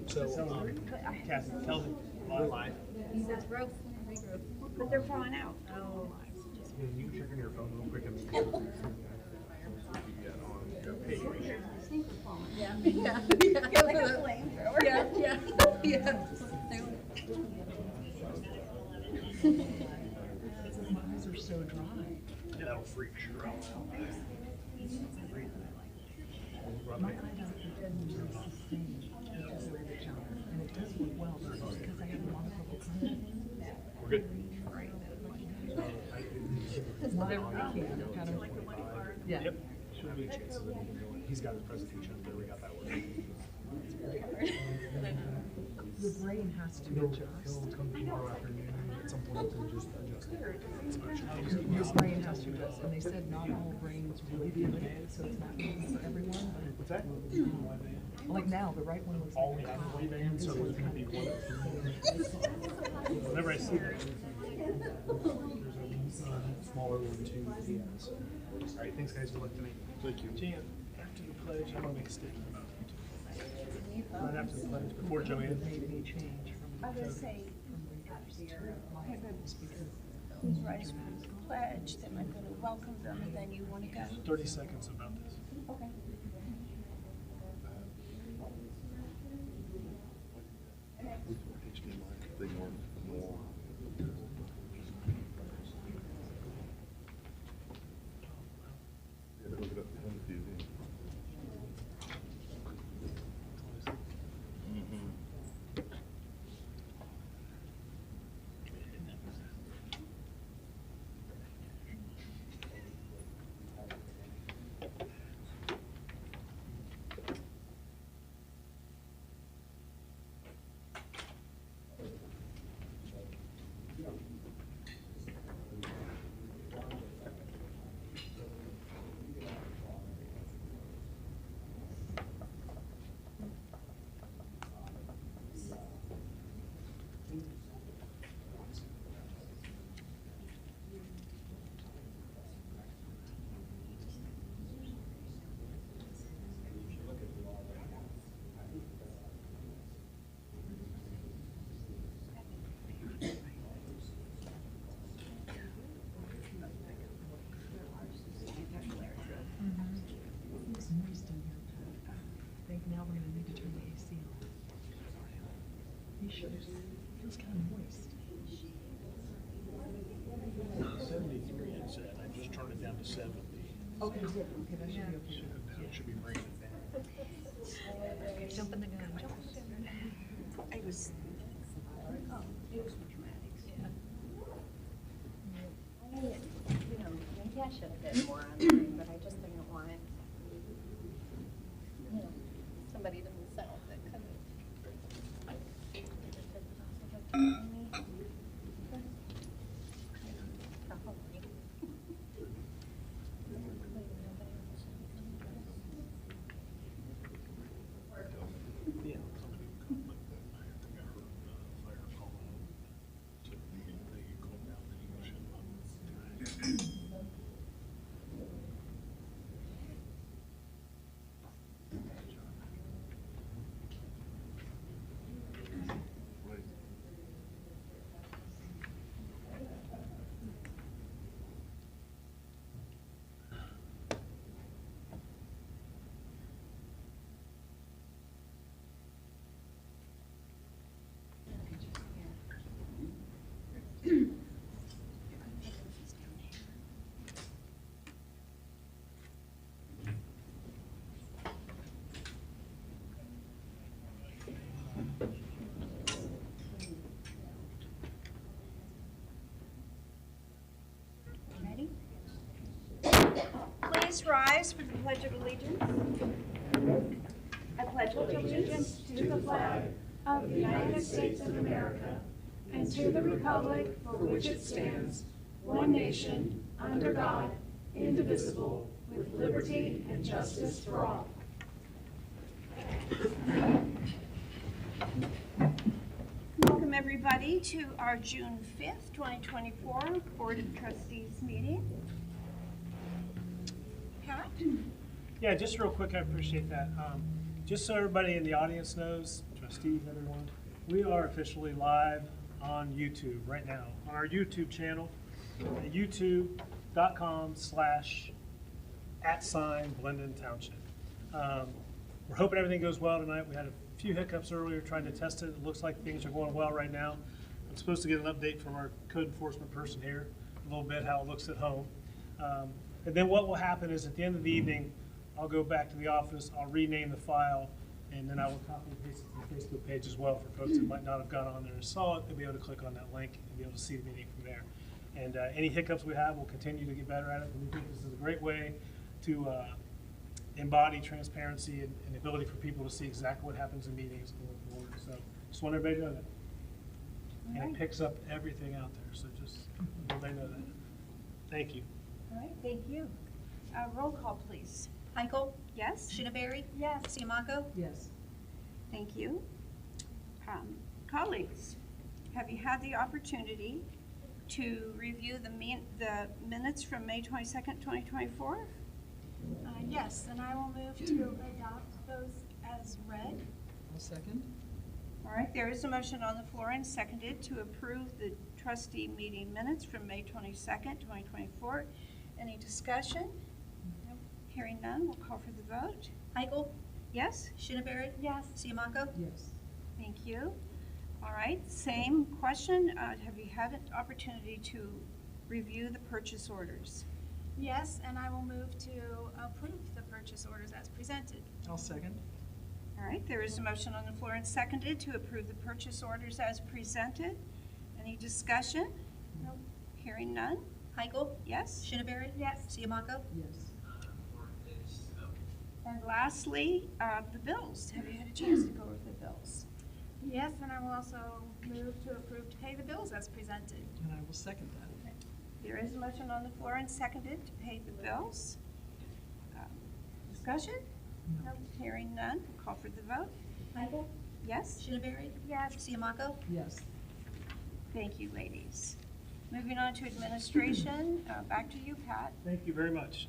So, Kathy, tell them live. He says growth, regrowth. But they're falling out. Oh. Can you check on your phone real quick and make sure on your page? Yeah. Yeah. You're like a flamethrower. Yeah. My eyes are so dry. Yeah, that'll freak sure out. My eye doctor told me to sustain over the counter, and it does work well, but it's because I have a monofocal contact. We're good. Whatever we can, kind of. Yeah. Yep. Should be a chance of it. He's got his presentation up there. We got that working. The brain has to He'll adjust. come tomorrow afternoon at some point to just adjust it. Your brain has to adjust, and they said not all brains really do it, so it's not easy for everyone. What's that? But like now, the right one was All like, halfway van, so it's gonna be one. Whenever I see that, there's a smaller one too. Yes. All right, thanks guys for looking tonight. Thank you. Jan, after the pledge, I'm gonna make a statement about it. Right after the pledge, before Joanne. made me change from I was gonna say, readers to libraries because who's writing the pledge, then I'm gonna welcome them, and then you wanna go? 30 seconds about this. Okay. it's moist in here. I think now we're gonna need to turn the AC on. You sure? It feels kind of moist. 73 it said. I just turned it down to 70. Okay, that should be okay. It should be bringing it down. Jumping the gun. It was, oh, it was dramatic. Yeah. I mean, you know, maybe I should have been more online, but I just didn't want, you know, somebody to miss out that couldn't. Probably. Yeah. Somebody could like that. I think I heard fire call out. So they called down and he was shut up. Ready? Please rise for the Pledge of Allegiance. I pledge allegiance to the flag of the United States of America and to the republic for which it stands, one nation, under God, indivisible, with liberty and justice for all. Welcome everybody to our June 5th, 2024 Board of Trustees meeting. Pat? Yeah, just real quick, I appreciate that. Just so everybody in the audience knows, trustees, everyone. We are officially live on YouTube right now, on our YouTube channel, at youtube.com/@Blendon Township. We're hoping everything goes well tonight. We had a few hiccups earlier trying to test it. It looks like things are going well right now. I'm supposed to get an update from our code enforcement person here, a little bit how it looks at home. And then what will happen is at the end of the evening, I'll go back to the office, I'll rename the file, and then I will copy and paste it to the Facebook page as well for folks that might not have got on there and saw it. They'll be able to click on that link and be able to see the meeting from there. And any hiccups we have, we'll continue to get better at it. And we think this is a great way to embody transparency and the ability for people to see exactly what happens in meetings going forward. So just want everybody to know that. And it picks up everything out there, so just everybody know that. Thank you. All right, thank you. Roll call, please. Michael? Yes? Shinaberry? Yes. Siamaco? Yes. Thank you. Colleagues, have you had the opportunity to review the minutes from May 22nd, 2024? Yes, and I will move to adopt those as read. I'll second. All right, there is a motion on the floor and seconded to approve the trustee meeting minutes from May 22nd, 2024. Any discussion? Nope. Hearing none, we'll call for the vote. Michael? Yes? Shinaberry? Yes. Siamaco? Yes. Thank you. All right, same question. Have you had an opportunity to review the purchase orders? Yes, and I will move to approve the purchase orders as presented. I'll second. All right, there is a motion on the floor and seconded to approve the purchase orders as presented. Any discussion? Nope. Hearing none? Michael? Yes? Shinaberry? Yes. Siamaco? Yes. And lastly, the bills. Have you had a chance to go over the bills? Yes, and I will also move to approve to pay the bills as presented. And I will second that. There is a motion on the floor and seconded to pay the bills. Discussion? No. Hearing none, we'll call for the vote. Michael? Yes? Shinaberry? Yes. Siamaco? Yes. Thank you, ladies. Moving on to administration, back to you, Pat. Thank you very much.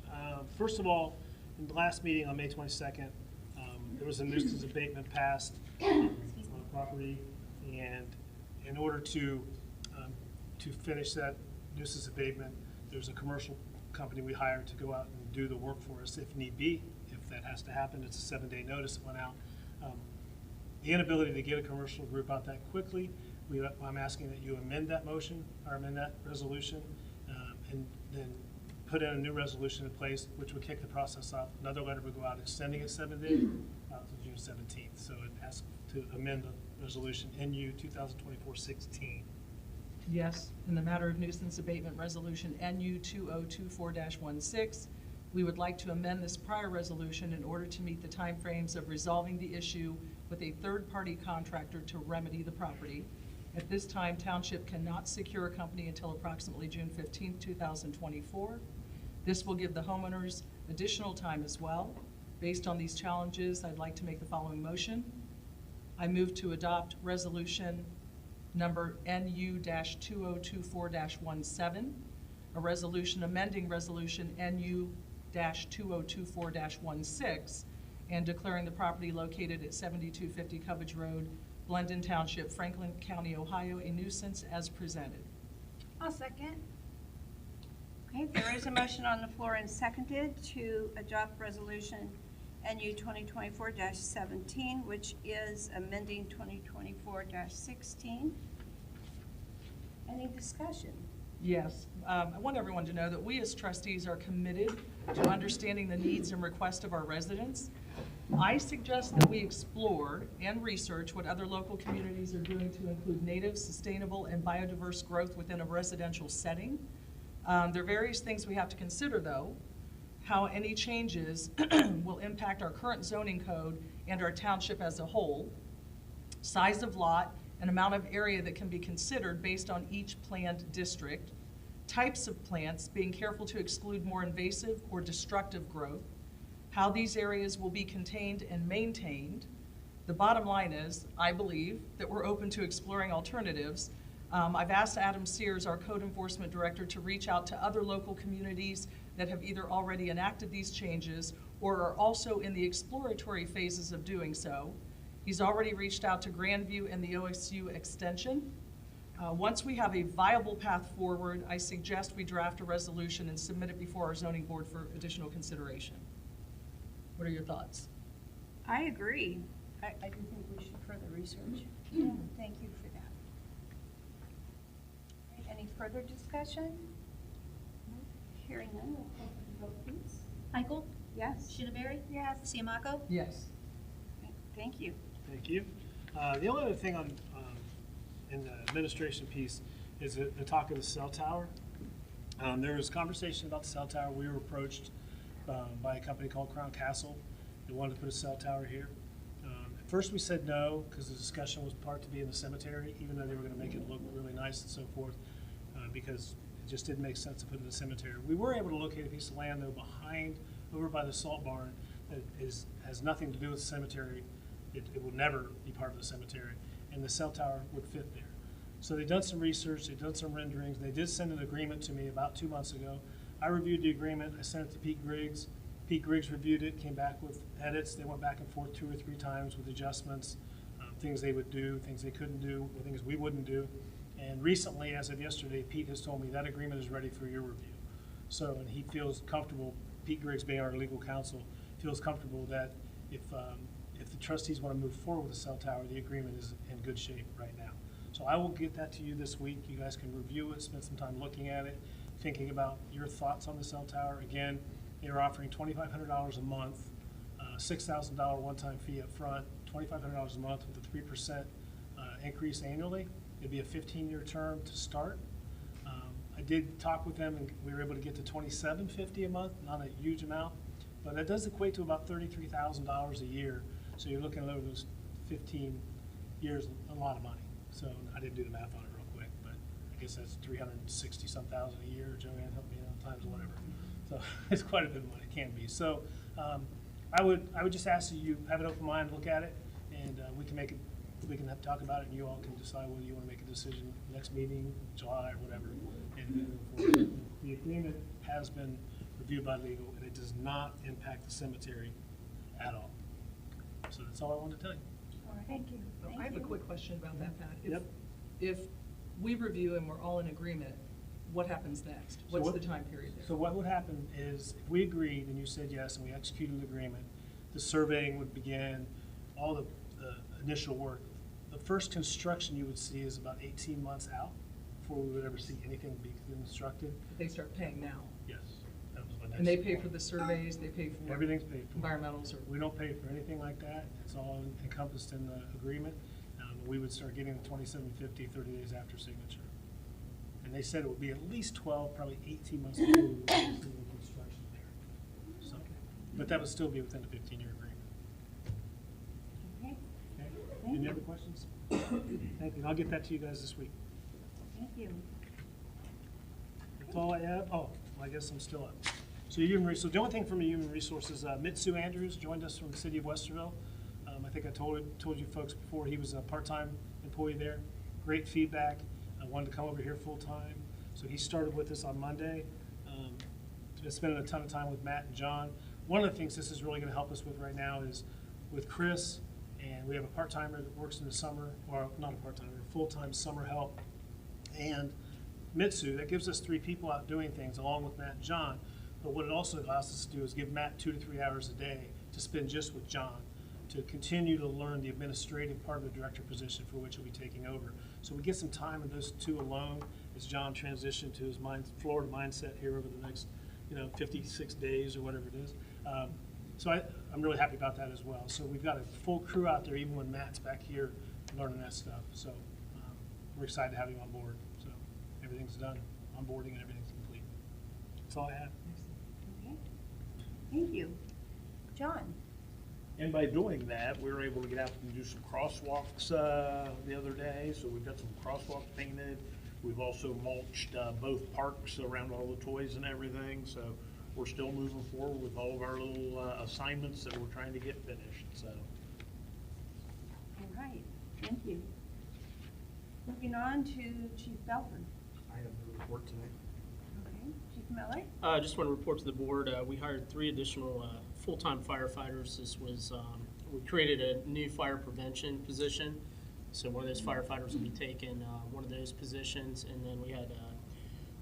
First of all, in the last meeting on May 22nd, there was a nuisance abatement passed on a property, and in order to finish that nuisance abatement, there's a commercial company we hired to go out and do the work for us if need be. If that has to happen, it's a 7-day notice that went out. The inability to get a commercial group out that quickly, I'm asking that you amend that motion or amend that resolution, and then put in a new resolution in place, which would kick the process off. Another letter would go out extending it 7 days out to June 17th. So it asks to amend the resolution NU 2024-16. Yes, in the matter of nuisance abatement resolution NU 2024-16, we would like to amend this prior resolution in order to meet the timeframes of resolving the issue with a third-party contractor to remedy the property. At this time, Township cannot secure a company until approximately June 15, 2024. This will give the homeowners additional time as well. Based on these challenges, I'd like to make the following motion. I move to adopt resolution number NU-2024-17, a resolution amending resolution NU-2024-16, and declaring the property located at 7250 Covage Road, Blendon Township, Franklin County, Ohio, a nuisance as presented. I'll second. Okay, there is a motion on the floor and seconded to adopt resolution NU 2024-17, which is amending 2024-16. Any discussion? Yes, I want everyone to know that we as trustees are committed to understanding the needs and requests of our residents. I suggest that we explore and research what other local communities are doing to include native, sustainable, and biodiverse growth within a residential setting. There are various things we have to consider, though, how any changes will impact our current zoning code and our township as a whole, size of lot, and amount of area that can be considered based on each planned district, types of plants, being careful to exclude more invasive or destructive growth, how these areas will be contained and maintained. The bottom line is, I believe, that we're open to exploring alternatives. I've asked Adam Sears, our code enforcement director, to reach out to other local communities that have either already enacted these changes or are also in the exploratory phases of doing so. He's already reached out to Grandview and the OSU Extension. Once we have a viable path forward, I suggest we draft a resolution and submit it before our zoning board for additional consideration. What are your thoughts? I agree. I do think we should further research. Thank you for that. Any further discussion? Hearing none, we'll call for the vote, please. Michael? Yes. Shidaberry? Yes. Siamako? Yes. Thank you. Thank you. The only other thing on, in the administration piece is the talk of the cell tower. There was conversation about the cell tower. We were approached by a company called Crown Castle. They wanted to put a cell tower here. At first we said no, because the discussion was part to be in the cemetery, even though they were gonna make it look really nice and so forth, because it just didn't make sense to put it in the cemetery. We were able to locate a piece of land though behind, over by the salt barn, that has nothing to do with the cemetery. It will never be part of the cemetery, and the cell tower would fit there. So they've done some research, they've done some renderings, they did send an agreement to me about 2 months ago. I reviewed the agreement, I sent it to Pete Griggs. Pete Griggs reviewed it, came back with edits. They went back and forth 2 or 3 times with adjustments, things they would do, things they couldn't do, or things we wouldn't do. And recently, as of yesterday, Pete has told me that agreement is ready for your review. So, and he feels comfortable, Pete Griggs being our legal counsel, feels comfortable that if the trustees want to move forward with the cell tower, the agreement is in good shape right now. So I will get that to you this week. You guys can review it, spend some time looking at it, thinking about your thoughts on the cell tower. Again, they are offering $2,500 a month, $6,000 one-time fee up front, $2,500 a month with a 3% increase annually. It'd be a 15-year term to start. I did talk with them, and we were able to get to $2,750 a month, not a huge amount, but that does equate to about $33,000 a year. So you're looking at over those 15 years, a lot of money. So I didn't do the math on it real quick, but I guess that's 360-some thousand a year. Joanne helped me out times whatever. So it's quite a bit of money, it can be. So I would just ask that you have an open mind, look at it, and we can talk about it, and you all can decide whether you want to make a decision next meeting, July or whatever. And the agreement has been reviewed by legal, and it does not impact the cemetery at all. So that's all I wanted to tell you. All right. Thank you. I have a quick question about that, Pat. Yep. If we review and we're all in agreement, what happens next? So What's the time period there? So what would happen is, if we agreed and you said yes and we executed the agreement, the surveying would begin, all the initial work. The first construction you would see is about 18 months out before we would ever see anything be constructed. They start paying now. Yes. That was my next And they pay point. for the surveys, they pay for Everything's paid for. environmentals or. We don't pay for anything like that. It's all encompassed in the agreement. We would start getting the $2,750 30 days after signature. And they said it would be at least 12, probably 18 months before we would see the construction there. So, but that would still be within the 15-year agreement. Okay. Okay? Any other questions? Thank you. I'll get that to you guys this week. Thank you. That's all I have. Oh, well, I guess I'm still up. So so the only thing from the Human Resources, Mitsu Andrews joined us from the city of Westerville. I think I told you folks before, he was a part-time employee there. Great feedback. I wanted to come over here full-time. So he started with us on Monday. Been spending a ton of time with Matt and John. One of the things this is really going to help us with right now is with Chris, and we have a part-timer that works in the summer, or not a part-timer, full-time summer help. And Mitsu, that gives us 3 people out doing things along with Matt and John. But what it also allows us to do is give Matt 2 to 3 hours a day to spend just with John, to continue to learn the administrative part of the director position for which he'll be taking over. So we get some time in those 2 alone as John transitioned to his Florida mindset here over the next 56 days or whatever it is. So I'm really happy about that as well. So we've got a full crew out there even when Matt's back here learning that stuff. So we're excited to have him on board. So everything's done, onboarding and everything's complete. That's all I have. Okay. Thank you. John? And by doing that, we were able to get out and do some crosswalks the other day. So we've got some crosswalks painted. We've also mulched both parks around all the toys and everything. So we're still moving forward with all of our little assignments that we're trying to get finished. So. All right. Thank you. Moving on to Chief Belford. I have no report tonight. Okay. Chief Miller? I just want to report to the board, we hired 3 additional full-time firefighters. This was we created a new fire prevention position. So one of those firefighters will be taking one of those positions, and then we had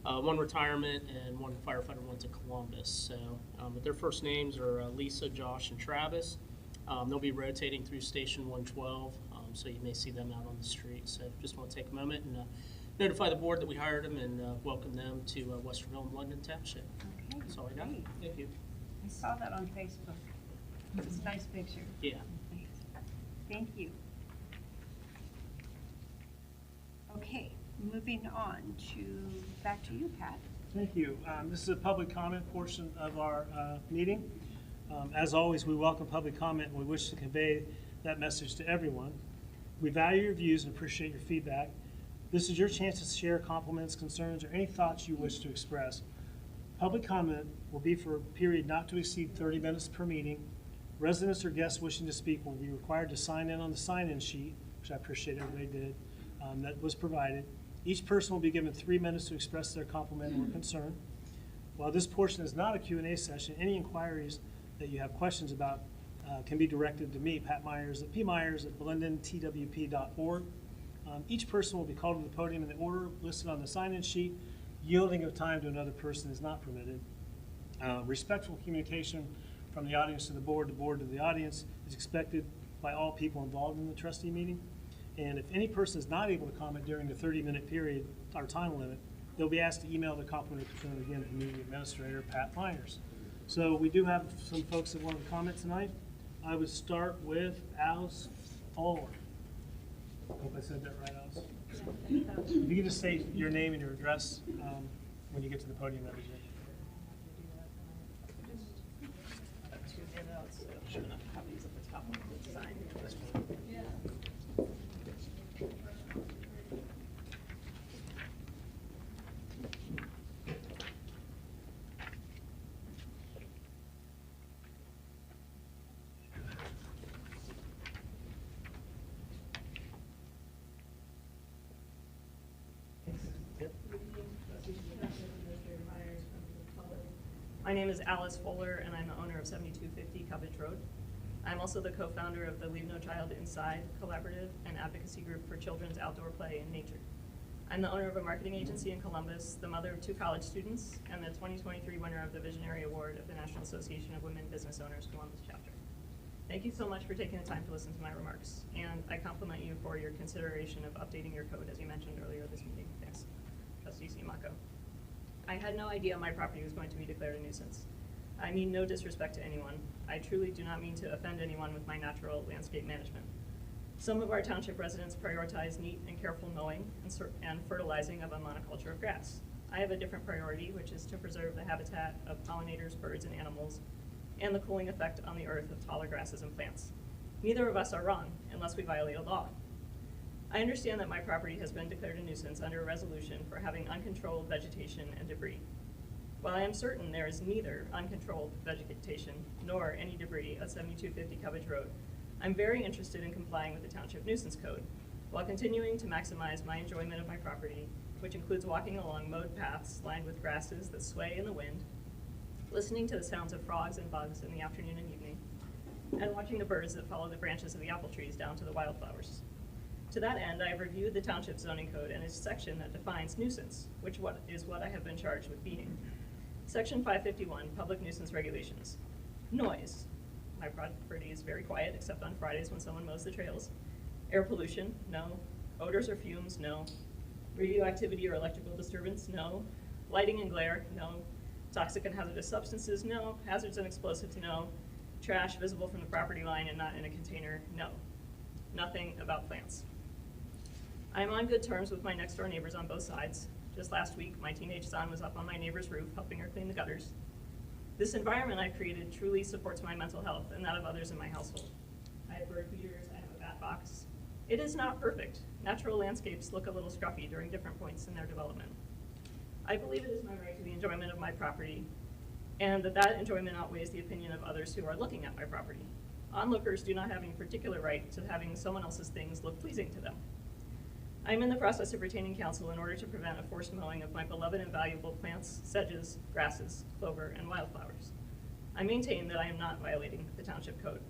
one retirement and one firefighter went to Columbus. So, but their first names are Lisa, Josh, and Travis. They'll be rotating through Station 112, so you may see them out on the street. So just want to take a moment and notify the board that we hired them and welcome them to Westerville and Blendon Township. Okay, That's all I got. great. Thank you. I saw that on Facebook. It's a nice picture. Yeah. Thank you. Okay, moving on back to you, Pat. Thank you. This is a public comment portion of our meeting. As always, we welcome public comment and we wish to convey that message to everyone. We value your views and appreciate your feedback. This is your chance to share compliments, concerns, or any thoughts you wish to express. Public comment will be for a period not to exceed 30 minutes per meeting. Residents or guests wishing to speak will be required to sign in on the sign-in sheet, which I appreciate everybody did, that was provided. Each person will be given 3 minutes to express their compliment or concern. While this portion is not a Q&A session, any inquiries that you have questions about can be directed to me, Pat Myers, at pmyers@blendonTWP.org. Each person will be called to the podium in the order listed on the sign-in sheet. Yielding of time to another person is not permitted. Respectful communication from the audience to the board to the audience is expected by all people involved in the trustee meeting. And if any person is not able to comment during the 30-minute period, our time limit, they'll be asked to email the compliment or concern again to the meeting administrator, Pat Myers. So we do have some folks that want to comment tonight. I would start with Alice Fuller. Hope I said that right, Alice. If you could just state your name and your address when you get to the podium, that'd be great. My name is Alice Fuller, and I'm the owner of 7250 Covage Road. I'm also the co-founder of the Leave No Child Inside collaborative and advocacy group for children's outdoor play and nature. I'm the owner of a marketing agency in Columbus, the mother of 2 college students, and the 2023 winner of the Visionary Award of the National Association of Women Business Owners Columbus chapter. Thank you so much for taking the time to listen to my remarks, and I compliment you for your consideration of updating your code, as you mentioned earlier this meeting. Thanks, Trustee Siamaco. I had no idea my property was going to be declared a nuisance. I mean no disrespect to anyone. I truly do not mean to offend anyone with my natural landscape management. Some of our township residents prioritize neat and careful mowing and fertilizing of a monoculture of grass. I have a different priority, which is to preserve the habitat of pollinators, birds, and animals, and the cooling effect on the earth of taller grasses and plants. Neither of us are wrong, unless we violate a law. I understand that my property has been declared a nuisance under a resolution for having uncontrolled vegetation and debris. While I am certain there is neither uncontrolled vegetation nor any debris at 7250 Covage Road, I'm very interested in complying with the Township Nuisance Code while continuing to maximize my enjoyment of my property, which includes walking along mowed paths lined with grasses that sway in the wind, listening to the sounds of frogs and bugs in the afternoon and evening, and watching the birds that follow the branches of the apple trees down to the wildflowers. To that end, I have reviewed the Township Zoning Code and its section that defines nuisance, which is what I have been charged with being. Section 551, Public Nuisance Regulations. Noise. My property is very quiet, except on Fridays when someone mows the trails. Air pollution, no. Odors or fumes, no. Radioactivity or electrical disturbance, no. Lighting and glare, no. Toxic and hazardous substances, no. Hazards and explosives, no. Trash visible from the property line and not in a container, no. Nothing about plants. I am on good terms with my next door neighbors on both sides. Just last week, my teenage son was up on my neighbor's roof helping her clean the gutters. This environment I've created truly supports my mental health and that of others in my household. I have bird feeders, I have a bat box. It is not perfect. Natural landscapes look a little scruffy during different points in their development. I believe it is my right to the enjoyment of my property, and that enjoyment outweighs the opinion of others who are looking at my property. Onlookers do not have any particular right to having someone else's things look pleasing to them. I am in the process of retaining counsel in order to prevent a forced mowing of my beloved and valuable plants, sedges, grasses, clover, and wildflowers. I maintain that I am not violating the Township Code.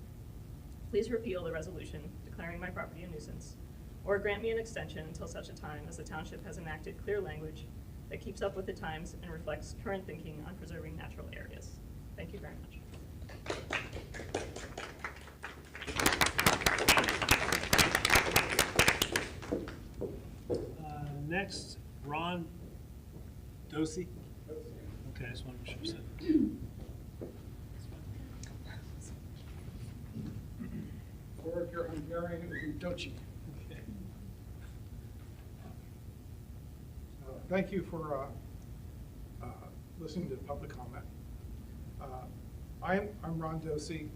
please repeal the resolution declaring my property a nuisance, or grant me an extension until such a time as the township has enacted clear language that keeps up with the times and reflects current thinking on preserving natural areas. Thank you very much. Next, Ron Dosey. Okay, I just wanted to make sure you said. Or if you're Hungarian, it would be Doci. Okay. Thank you for listening to the public comment. I'm Ron Dosey,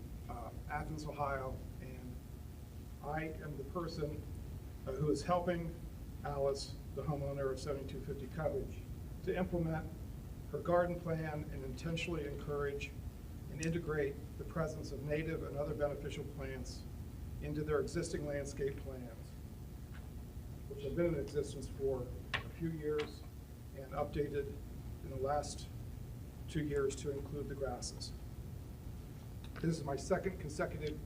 Athens, Ohio, and I am the person who is helping Alice, the homeowner of 7250 Cottage, to implement her garden plan and intentionally encourage and integrate the presence of native and other beneficial plants into their existing landscape plans, which have been in existence for a few years and updated in the last 2 years to include the grasses. This is my second consecutive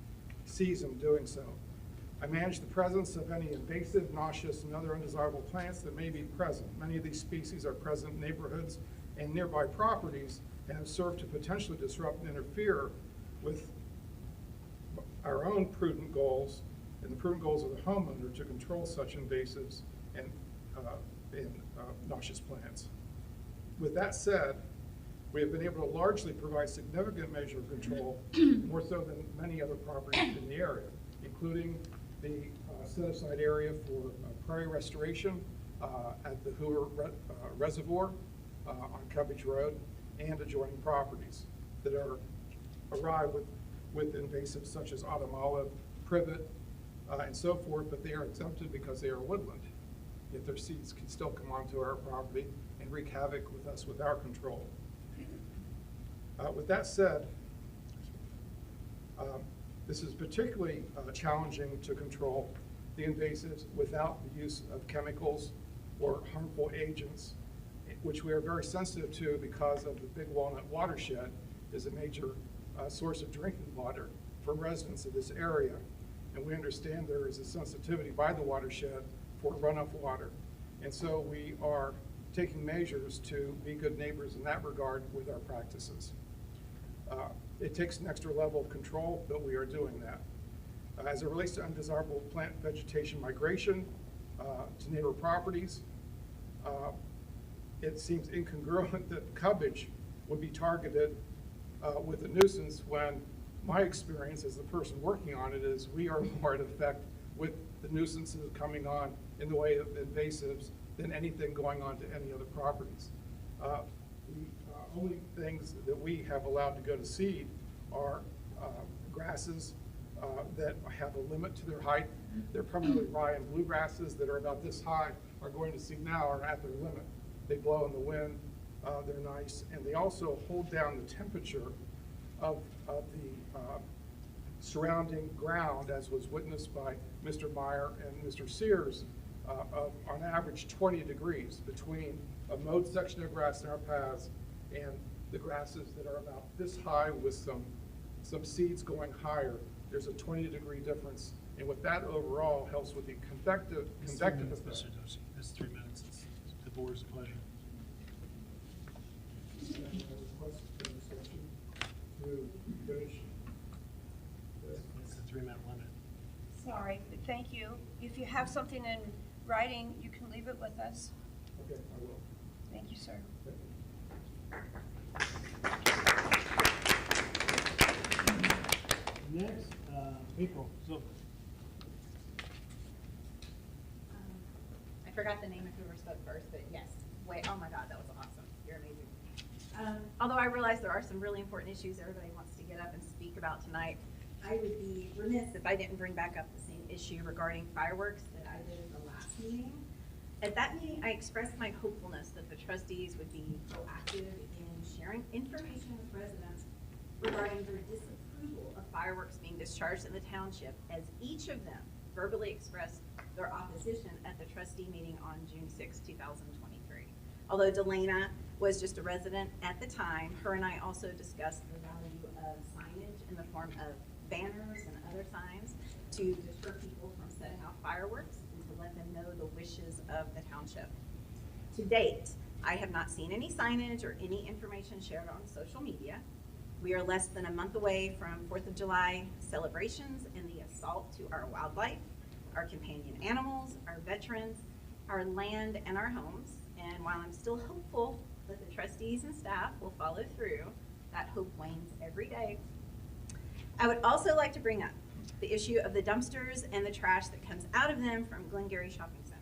season doing so. I manage the presence of any invasive, noxious, and other undesirable plants that may be present. Many of these species are present in neighborhoods and nearby properties and have served to potentially disrupt and interfere with our own prudent goals and the prudent goals of the homeowner to control such invasives and noxious plants. With that said, we have been able to largely provide significant measure of control, more so than many other properties in the area, including the set-aside area for prairie restoration at the Hoover Reservoir on Cubbage Road and adjoining properties that are arrive with invasives such as autumn olive, privet, and so forth, but they are exempted because they are woodland. Yet their seeds can still come onto our property and wreak havoc with us with our control. With that said, this is particularly challenging to control the invasives without the use of chemicals or harmful agents, which we are very sensitive to because of the Big Walnut watershed is a major source of drinking water for residents of this area. And we understand there is a sensitivity by the watershed for runoff water. And so we are taking measures to be good neighbors in that regard with our practices. It takes an extra level of control, but we are doing that. As it relates to undesirable plant vegetation migration to neighbor properties, it seems incongruent that Cubbage would be targeted with a nuisance when my experience as the person working on it is we are more at effect with the nuisances coming on in the way of invasives than anything going on to any other properties. The only things that we have allowed to go to seed are grasses that have a limit to their height. They're primarily rye and blue grasses that are about this high are going to seed now are at their limit. They blow in the wind, they're nice, and they also hold down the temperature of the surrounding ground, as was witnessed by Mr. Meyer and Mr. Sears, of on average 20 degrees between a mowed section of grass in our paths and the grasses that are about this high with some seeds going higher. There's a 20-degree difference, and with that overall helps with the convective effect. Mr. Doshi, that's 3 minutes. It's the board's pleasure. To finish this. It's a 3-minute limit. Sorry, but thank you. If you have something in writing, you can leave it with us. Okay, I will. Thank you, sir. Thank you. Next, April. So, I forgot the name of whoever spoke first, but yes. Wait, oh my God, that was awesome. You're amazing. Although I realize there are some really important issues everybody wants to get up and speak about tonight, I would be remiss if I didn't bring back up the same issue regarding fireworks that I did at the last meeting. At that meeting, I expressed my hopefulness that the trustees would be proactive in sharing information with residents regarding their disapproval of fireworks being discharged in the township, as each of them verbally expressed their opposition at the trustee meeting on June 6, 2023. Although Delana was just a resident at the time, her and I also discussed the value of signage in the form of banners and other signs to deter people from setting off fireworks and to let them know the wishes of the township. To date, I have not seen any signage or any information shared on social media. We are less than a month away from 4th of July celebrations and the assault to our wildlife, our companion animals, our veterans, our land, and our homes. And while I'm still hopeful that the trustees and staff will follow through, that hope wanes every day. I would also like to bring up the issue of the dumpsters and the trash that comes out of them from Glengarry Shopping Center.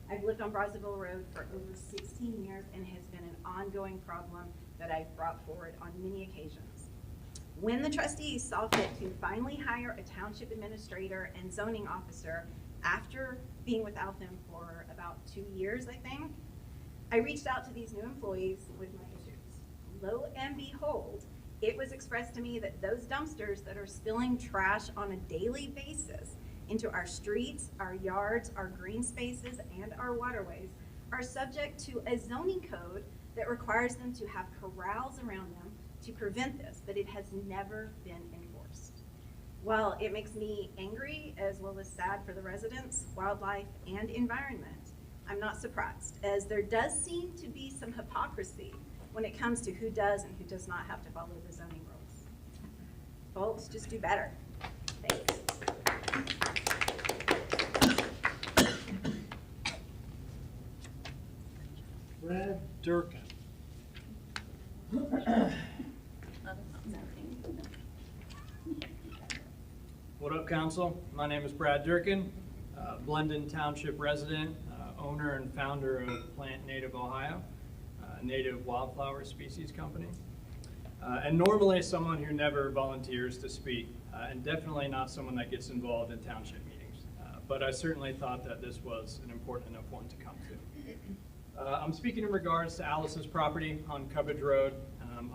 I've lived on Brazzaville Road for over 16 years and has been an ongoing problem that I've brought forward on many occasions. When the trustees saw fit to finally hire a township administrator and zoning officer after being without them for about 2 years, I think, I reached out to these new employees with my issues. Lo and behold, it was expressed to me that those dumpsters that are spilling trash on a daily basis into our streets, our yards, our green spaces, and our waterways are subject to a zoning code that requires them to have corrals around them to prevent this, but it has never been enforced. While it makes me angry as well as sad for the residents, wildlife, and environment, I'm not surprised, as there does seem to be some hypocrisy when it comes to who does and who does not have to follow the zoning rules. Folks, just do better. Thanks. Brad Durkin. What up, council? My name is Brad Durkin, Blendon Township resident, owner and founder of Plant Native Ohio, a native wildflower species company. And normally someone who never volunteers to speak, and definitely not someone that gets involved in township meetings. But I certainly thought that this was an important enough one to come to. I'm speaking in regards to Alice's property on Cubbage Road.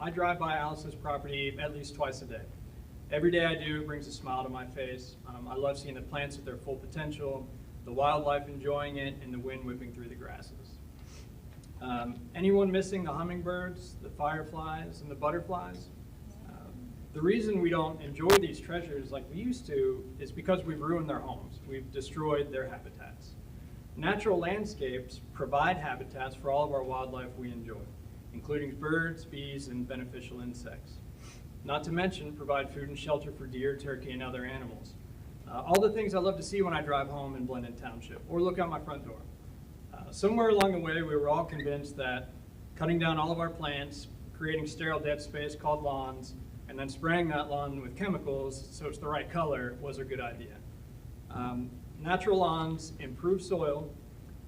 I drive by Alice's property at least twice a day. Every day I do, it brings a smile to my face. I love seeing the plants at their full potential, the wildlife enjoying it, and the wind whipping through the grasses. Anyone missing the hummingbirds, the fireflies, and the butterflies? The reason we don't enjoy these treasures like we used to is because we've ruined their homes. We've destroyed their habitats. Natural landscapes provide habitats for all of our wildlife we enjoy, including birds, bees, and beneficial insects. Not to mention provide food and shelter for deer, turkey, and other animals. All the things I love to see when I drive home in Blendon Township or look out my front door. Somewhere along the way, we were all convinced that cutting down all of our plants, creating sterile dead space called lawns, and then spraying that lawn with chemicals so it's the right color was a good idea. Natural lawns improve soil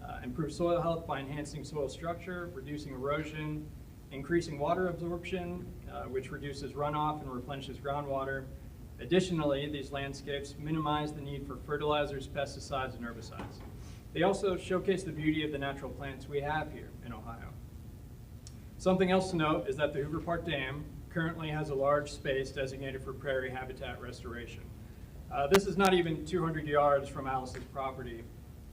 health by enhancing soil structure, reducing erosion, increasing water absorption, which reduces runoff and replenishes groundwater. Additionally, these landscapes minimize the need for fertilizers, pesticides, and herbicides. They also showcase the beauty of the natural plants we have here in Ohio. Something else to note is that the Hoover Park Dam currently has a large space designated for prairie habitat restoration. This is not even 200 yards from Alice's property,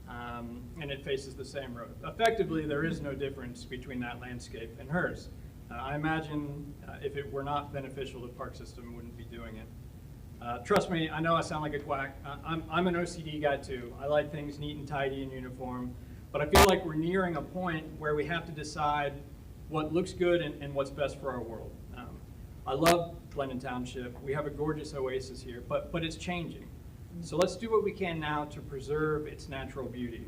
and it faces the same road. Effectively, there is no difference between that landscape and hers. I imagine if it were not beneficial, the park system wouldn't be doing it. Trust me, I know I sound like a quack. I'm an OCD guy too. I like things neat and tidy and uniform, but I feel like we're nearing a point where we have to decide what looks good and what's best for our world. I love Blendon Township. We have a gorgeous oasis here, but it's changing. So let's do what we can now to preserve its natural beauty.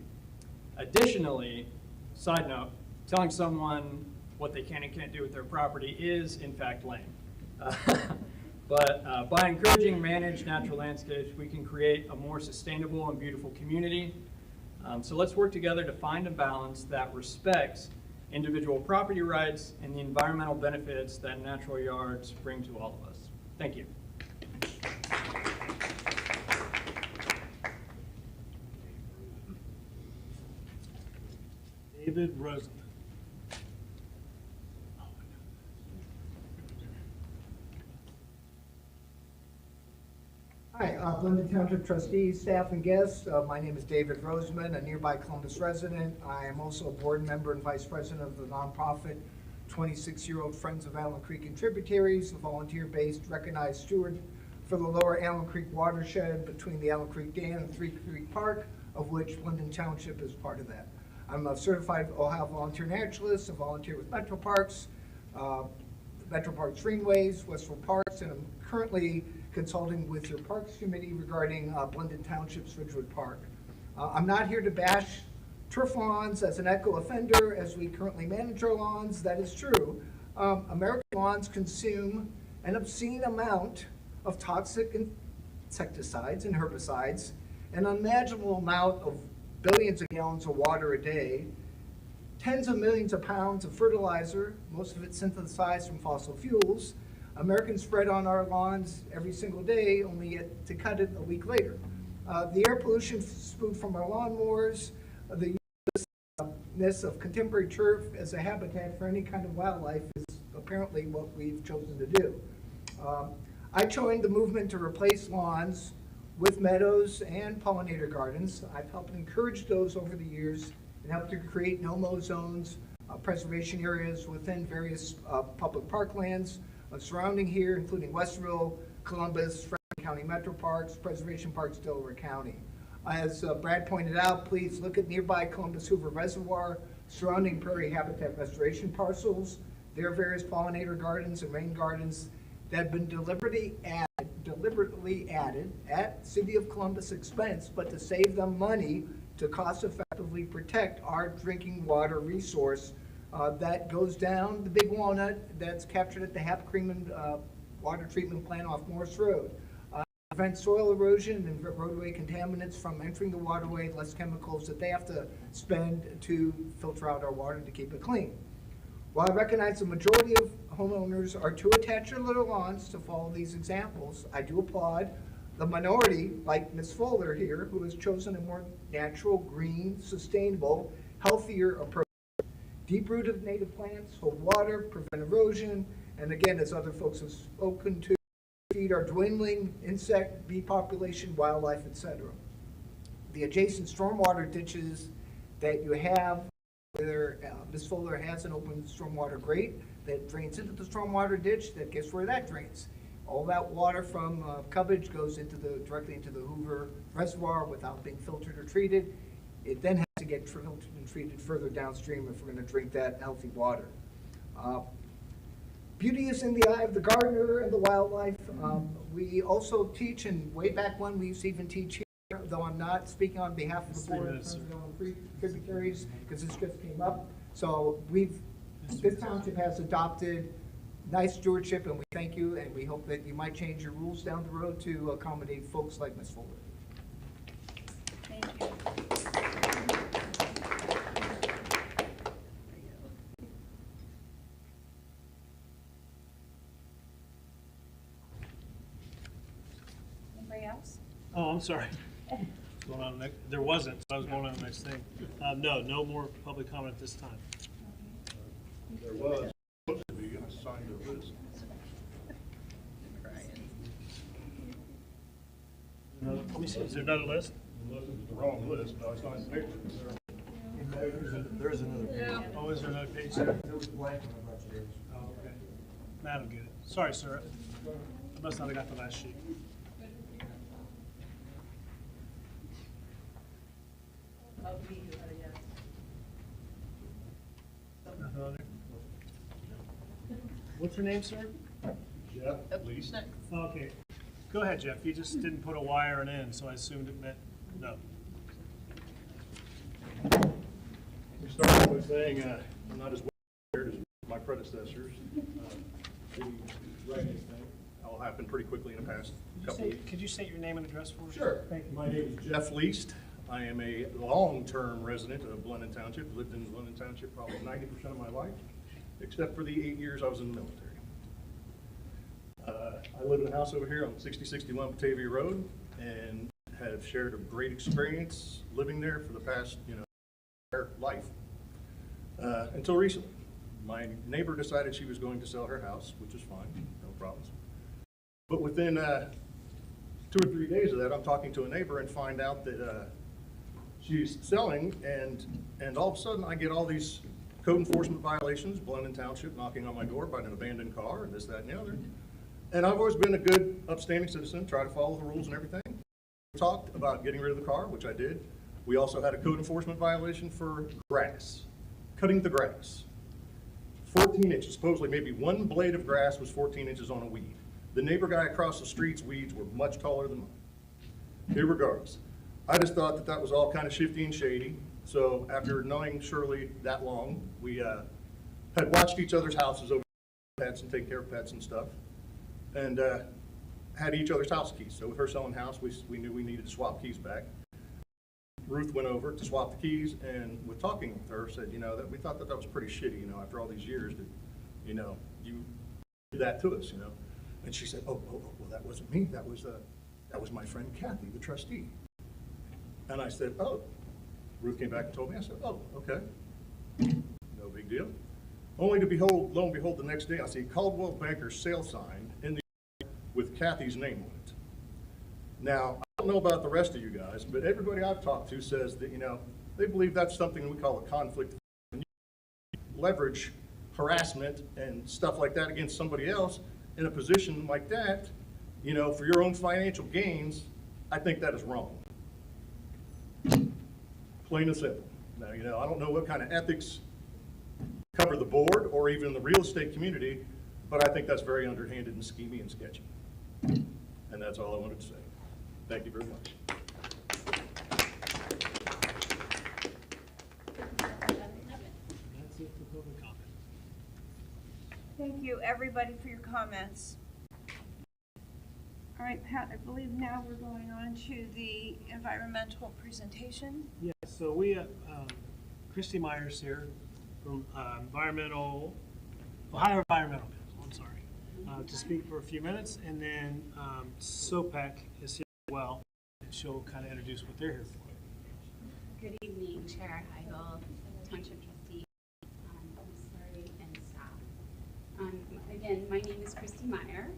Additionally, side note, telling someone what they can and can't do with their property is in fact lame. But by encouraging managed natural landscapes, we can create a more sustainable and beautiful community. So let's work together to find a balance that respects individual property rights and the environmental benefits that natural yards bring to all of us. Thank you. David Rosen. Hi, Blendon Township trustees, staff, and guests. My name is David Roseman, a nearby Columbus resident. I am also a board member and vice president of the nonprofit 26-year-old Friends of Allen Creek and Tributaries, a volunteer-based recognized steward for the lower Allen Creek watershed between the Allen Creek Dam and Three Creek Park, of which Blendon Township is part of that. I'm a certified Ohio volunteer naturalist, a volunteer with Metro Parks, Greenways, Western Parks, and I'm currently consulting with your Parks Committee regarding Blendon Township's Ridgewood Park. I'm not here to bash turf lawns as an echo offender as we currently manage our lawns. That is true. American lawns consume an obscene amount of toxic insecticides and herbicides, an unimaginable amount of billions of gallons of water a day, tens of millions of pounds of fertilizer, most of it synthesized from fossil fuels. Americans spread on our lawns every single day, only yet to cut it a week later. The air pollution spewed from our lawnmowers, the uselessness of contemporary turf as a habitat for any kind of wildlife is apparently what we've chosen to do. I joined the movement to replace lawns with meadows and pollinator gardens. I've helped encourage those over the years and helped to create no-mow zones, preservation areas within various public parklands surrounding here, including Westerville, Columbus, Franklin County Metro Parks, Preservation Parks, Delaware County. As Brad pointed out, please look at nearby Columbus Hoover Reservoir, surrounding prairie habitat restoration parcels. There are various pollinator gardens and rain gardens that have been deliberately added at City of Columbus expense, but to save them money to cost effectively protect our drinking water resource that goes down the Big Walnut, that's captured at the Hap Creeman water treatment plant off Morris Road. Prevent soil erosion and roadway contaminants from entering the waterway, less chemicals that they have to spend to filter out our water to keep it clean. While I recognize the majority of homeowners are too attached to their lawns to follow these examples, I do applaud the minority, like Ms. Fuller here, who has chosen a more natural, green, sustainable, healthier approach. Deep-rooted native plants hold water, prevent erosion, and again, as other folks have spoken to, feed our dwindling insect, bee population, wildlife, etc. The adjacent stormwater ditches that you have, whether Ms. Fuller has an open stormwater grate that drains into the stormwater ditch, that guess where that drains? All that water from Cubbage goes directly into the Hoover Reservoir without being filtered or treated. It then has to get filtered and treated further downstream if we're going to drink that healthy water. Beauty is in the eye of the gardener and the wildlife. We also teach, and way back when we used to even teach here, though I'm not speaking on behalf of the board, tributaries, because this just came up. So this township has adopted nice stewardship, and we thank you, and we hope that you might change your rules down the road to accommodate folks like Ms. Fuller. Thank you. Anybody else? Oh, I'm sorry. Going on next, there wasn't, so I was going on to the next thing. No more public comment at this time. There was. Supposed to be, I signed the list. Let me see, is there another list? Unless it was the wrong list, but I signed the paper. There is another page. Oh, is there another page there? There was blank on a bunch of pages. Oh, okay. Matt will get it. Sorry, sir. I must not have got the last sheet. Nothing on there? What's your name, sir? Jeff, at least. Okay. Go ahead, Jeff. You just didn't put a Y or an N, so I assumed it meant no. We started by saying I'm not as well prepared as my predecessors. To write anything. That will happen pretty quickly in the past couple of weeks. Could you state your name and address for us? Sure. Thank you. My name is Jeff Least. I am a long-term resident of Blendon Township. Lived in Blendon Township probably 90% of my life, except for the 8 years I was in the military. I live in a house over here on 6061 Batavia Road and have shared a great experience living there for the past, entire life. Until recently. My neighbor decided she was going to sell her house, which is fine, no problems. But within 2 or 3 days of that, I'm talking to a neighbor and find out that she's selling, and all of a sudden I get all these code enforcement violations, Blendon Township knocking on my door by an abandoned car and this, that, and the other. And I've always been a good, upstanding citizen, try to follow the rules and everything. We talked about getting rid of the car, which I did. We also had a code enforcement violation for grass, cutting the grass. 14 inches, supposedly maybe one blade of grass was 14 inches on a weed. The neighbor guy across the street's weeds were much taller than mine. Irregardless, I just thought that that was all kind of shifty and shady. So after knowing Shirley that long, we had watched each other's houses over pets and take care of pets and stuff, and had each other's house keys. So with her selling house, we knew we needed to swap keys back. Ruth went over to swap the keys, and with talking with her, said, you know, that we thought that that was pretty shitty, you know, after all these years that, you know, you did that to us, you know. And she said, oh, well, that wasn't me. That was my friend Kathy, the trustee. And I said, oh. Ruth came back and told me. I said, oh, okay. No big deal. Only to behold, lo and behold, the next day I see Caldwell Banker's sale sign in the with Kathy's name on it. Now, I don't know about the rest of you guys, but everybody I've talked to says that, you know, they believe that's something we call a conflict. When you leverage harassment and stuff like that against somebody else in a position like that, you know, for your own financial gains, I think that is wrong. Plain and simple. Now, you know, I don't know what kind of ethics cover the board or even the real estate community, but I think that's very underhanded and schemy and sketchy. And that's all I wanted to say. Thank you very much. That's it for public comment. Thank you, everybody, for your comments. All right, Pat, I believe now we're going on to the environmental presentation. Yeah, so we have Christy Myers here from Ohio Environmental Council, I'm sorry, to speak for a few minutes, and then SOPEC is here as well, and she'll kind of introduce what they're here for. Good evening, Chair Heigl, Township Trustee, and staff. Again, my name is Christy Meyer.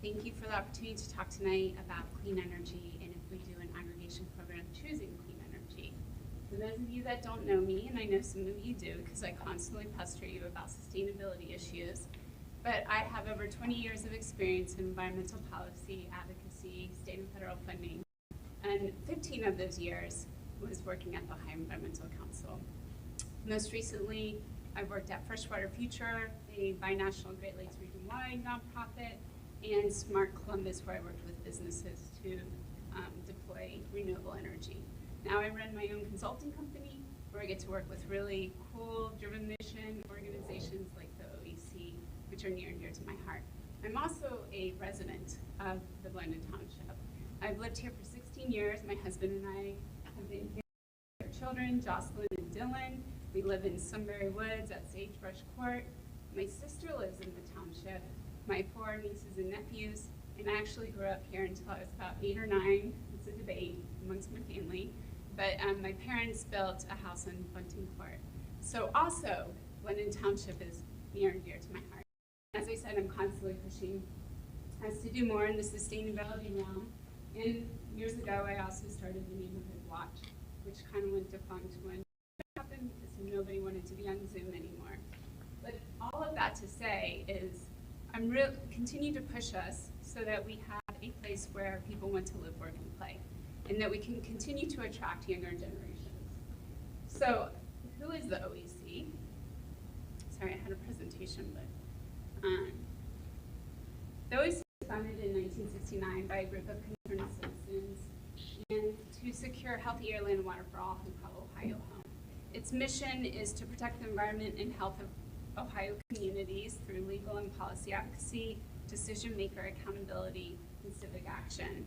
Thank you for the opportunity to talk tonight about clean energy and if we do an aggregation program choosing clean energy. For those of you that don't know me, and I know some of you do because I constantly pester you about sustainability issues, but I have over 20 years of experience in environmental policy, advocacy, state and federal funding, and 15 of those years was working at the Ohio Environmental Council. Most recently, I've worked at Freshwater Future, a binational Great Lakes region-wide nonprofit, and Smart Columbus, where I worked with businesses to deploy renewable energy. Now I run my own consulting company where I get to work with really cool, driven mission organizations like the OEC, which are near and dear to my heart. I'm also a resident of the Blendon Township. I've lived here for 16 years. My husband and I have been here with our children, Jocelyn and Dylan. We live in Sunbury Woods at Sagebrush Court. My sister lives in the township. My 4 nieces and nephews, and I actually grew up here until I was about 8 or 9. It's a debate amongst my family, but my parents built a house in Bunting Court. So also, Blendon Township is near and dear to my heart. As I said, I'm constantly pushing us to do more in the sustainability realm. And years ago, I also started the Neighborhood Watch, which kind of went defunct when it happened because nobody wanted to be on Zoom anymore. But all of that to say is, I'm continue to push us so that we have a place where people want to live, work, and play, and that we can continue to attract younger generations. So, who is the OEC? Sorry, I had a presentation, but the OEC was founded in 1969 by a group of concerned citizens and to secure healthy air, land, and water for all who call Ohio home. Its mission is to protect the environment and health of Ohio communities through legal and policy advocacy, decision maker accountability, and civic action.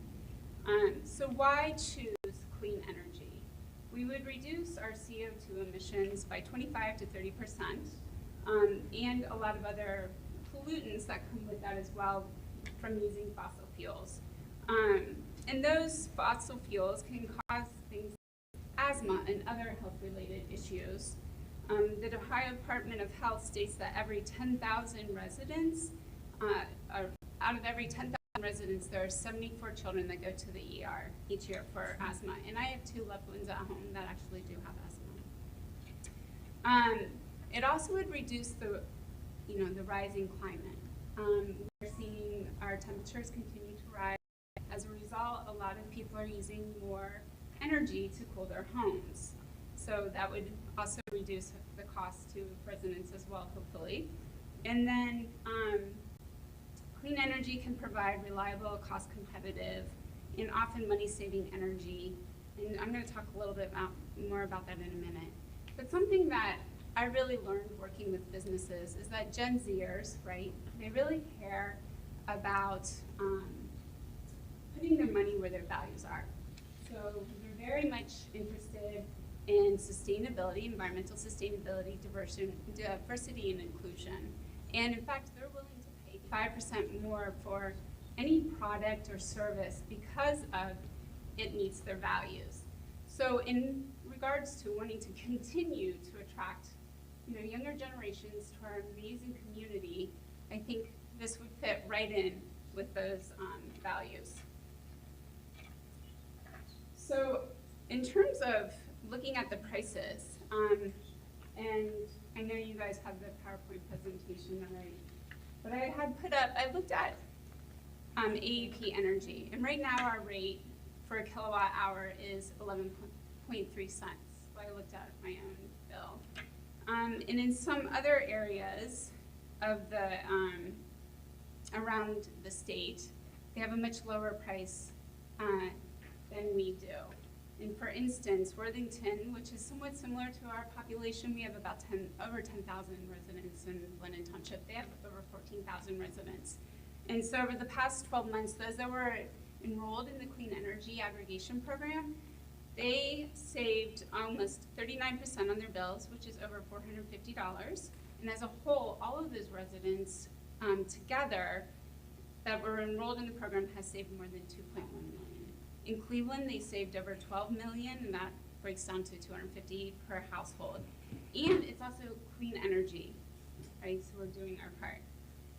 So why choose clean energy? We would reduce our CO2 emissions by 25 to 30%, and a lot of other pollutants that come with that as well from using fossil fuels. And those fossil fuels can cause things like asthma and other health-related issues. The Ohio Department of Health states that every 10,000 residents, out of every 10,000 residents, there are 74 children that go to the ER each year for asthma. And I have 2 loved ones at home that actually do have asthma. It also would reduce the rising climate. We're seeing our our temperatures continue to rise. As a result, a lot of people are using more energy to cool their homes. So that would also reduce the cost to residents as well, hopefully. And then clean energy can provide reliable, cost competitive, and often money-saving energy. And I'm going to talk a little bit more about that in a minute. But something that I really learned working with businesses is that Gen Zers, right, they really care about putting their money where their values are. So they're very much interested in sustainability, environmental sustainability, diversity and inclusion. And in fact, they're willing to pay 5% more for any product or service because of it meets their values. So in regards to wanting to continue to attract younger generations to our amazing community, I think this would fit right in with those values. So in terms of looking at the prices, and I know you guys have the PowerPoint presentation already, but I looked at AEP Energy, and right now our rate for a kilowatt hour is 11.3 cents. So I looked at my own bill. And in some other areas of the around the state, they have a much lower price than we do. And for instance, Worthington, which is somewhat similar to our population, we have about over 10,000 residents in Blendon Township. They have over 14,000 residents. And so over the past 12 months, those that were enrolled in the Clean Energy Aggregation Program, they saved almost 39% on their bills, which is over $450. And as a whole, all of those residents together that were enrolled in the program has saved more than $2.1 million. In Cleveland, they saved over $12 million, and that breaks down to $250 per household. And it's also clean energy, right? So we're doing our part.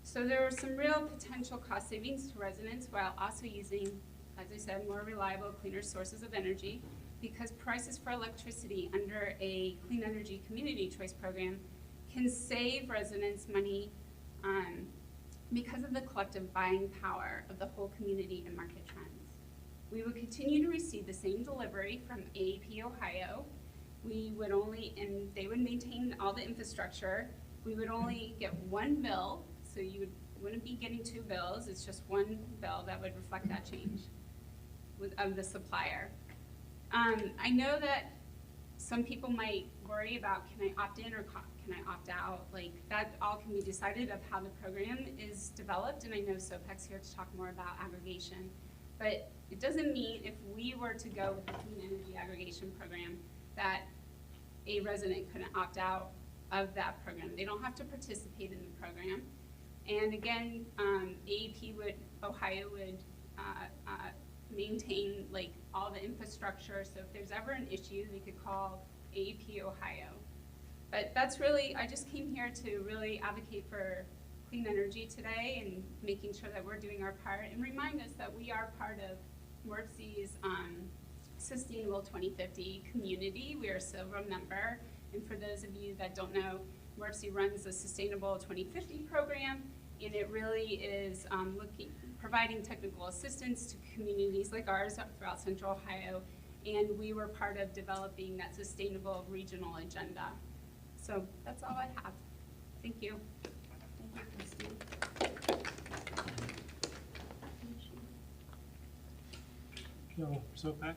So there are some real potential cost savings to residents while also using, as I said, more reliable, cleaner sources of energy, because prices for electricity under a Clean Energy Community Choice Program can save residents money because of the collective buying power of the whole community and market trends. We would continue to receive the same delivery from AEP Ohio. We would and they would maintain all the infrastructure. We would only get one bill, so you wouldn't be getting two bills. It's just one bill that would reflect that change of the supplier. I know that some people might worry about, can I opt in or can I opt out? Like, that all can be decided of how the program is developed, and I know SOPEC's here to talk more about aggregation. But it doesn't mean if we were to go with the Clean Energy Aggregation Program that a resident couldn't opt out of that program. They don't have to participate in the program. And again, Ohio would maintain like all the infrastructure. So if there's ever an issue, they could call AEP Ohio. But that's really, I just came here to really advocate for clean energy today and making sure that we're doing our part and remind us that we are part of MRFC's Sustainable 2050 community. We are a silver member. And for those of you that don't know, MRFC runs the Sustainable 2050 program, and it really is providing technical assistance to communities like ours throughout Central Ohio. And we were part of developing that sustainable regional agenda. So that's all I have. Thank you. Thank you, Christine. No, SOPAC?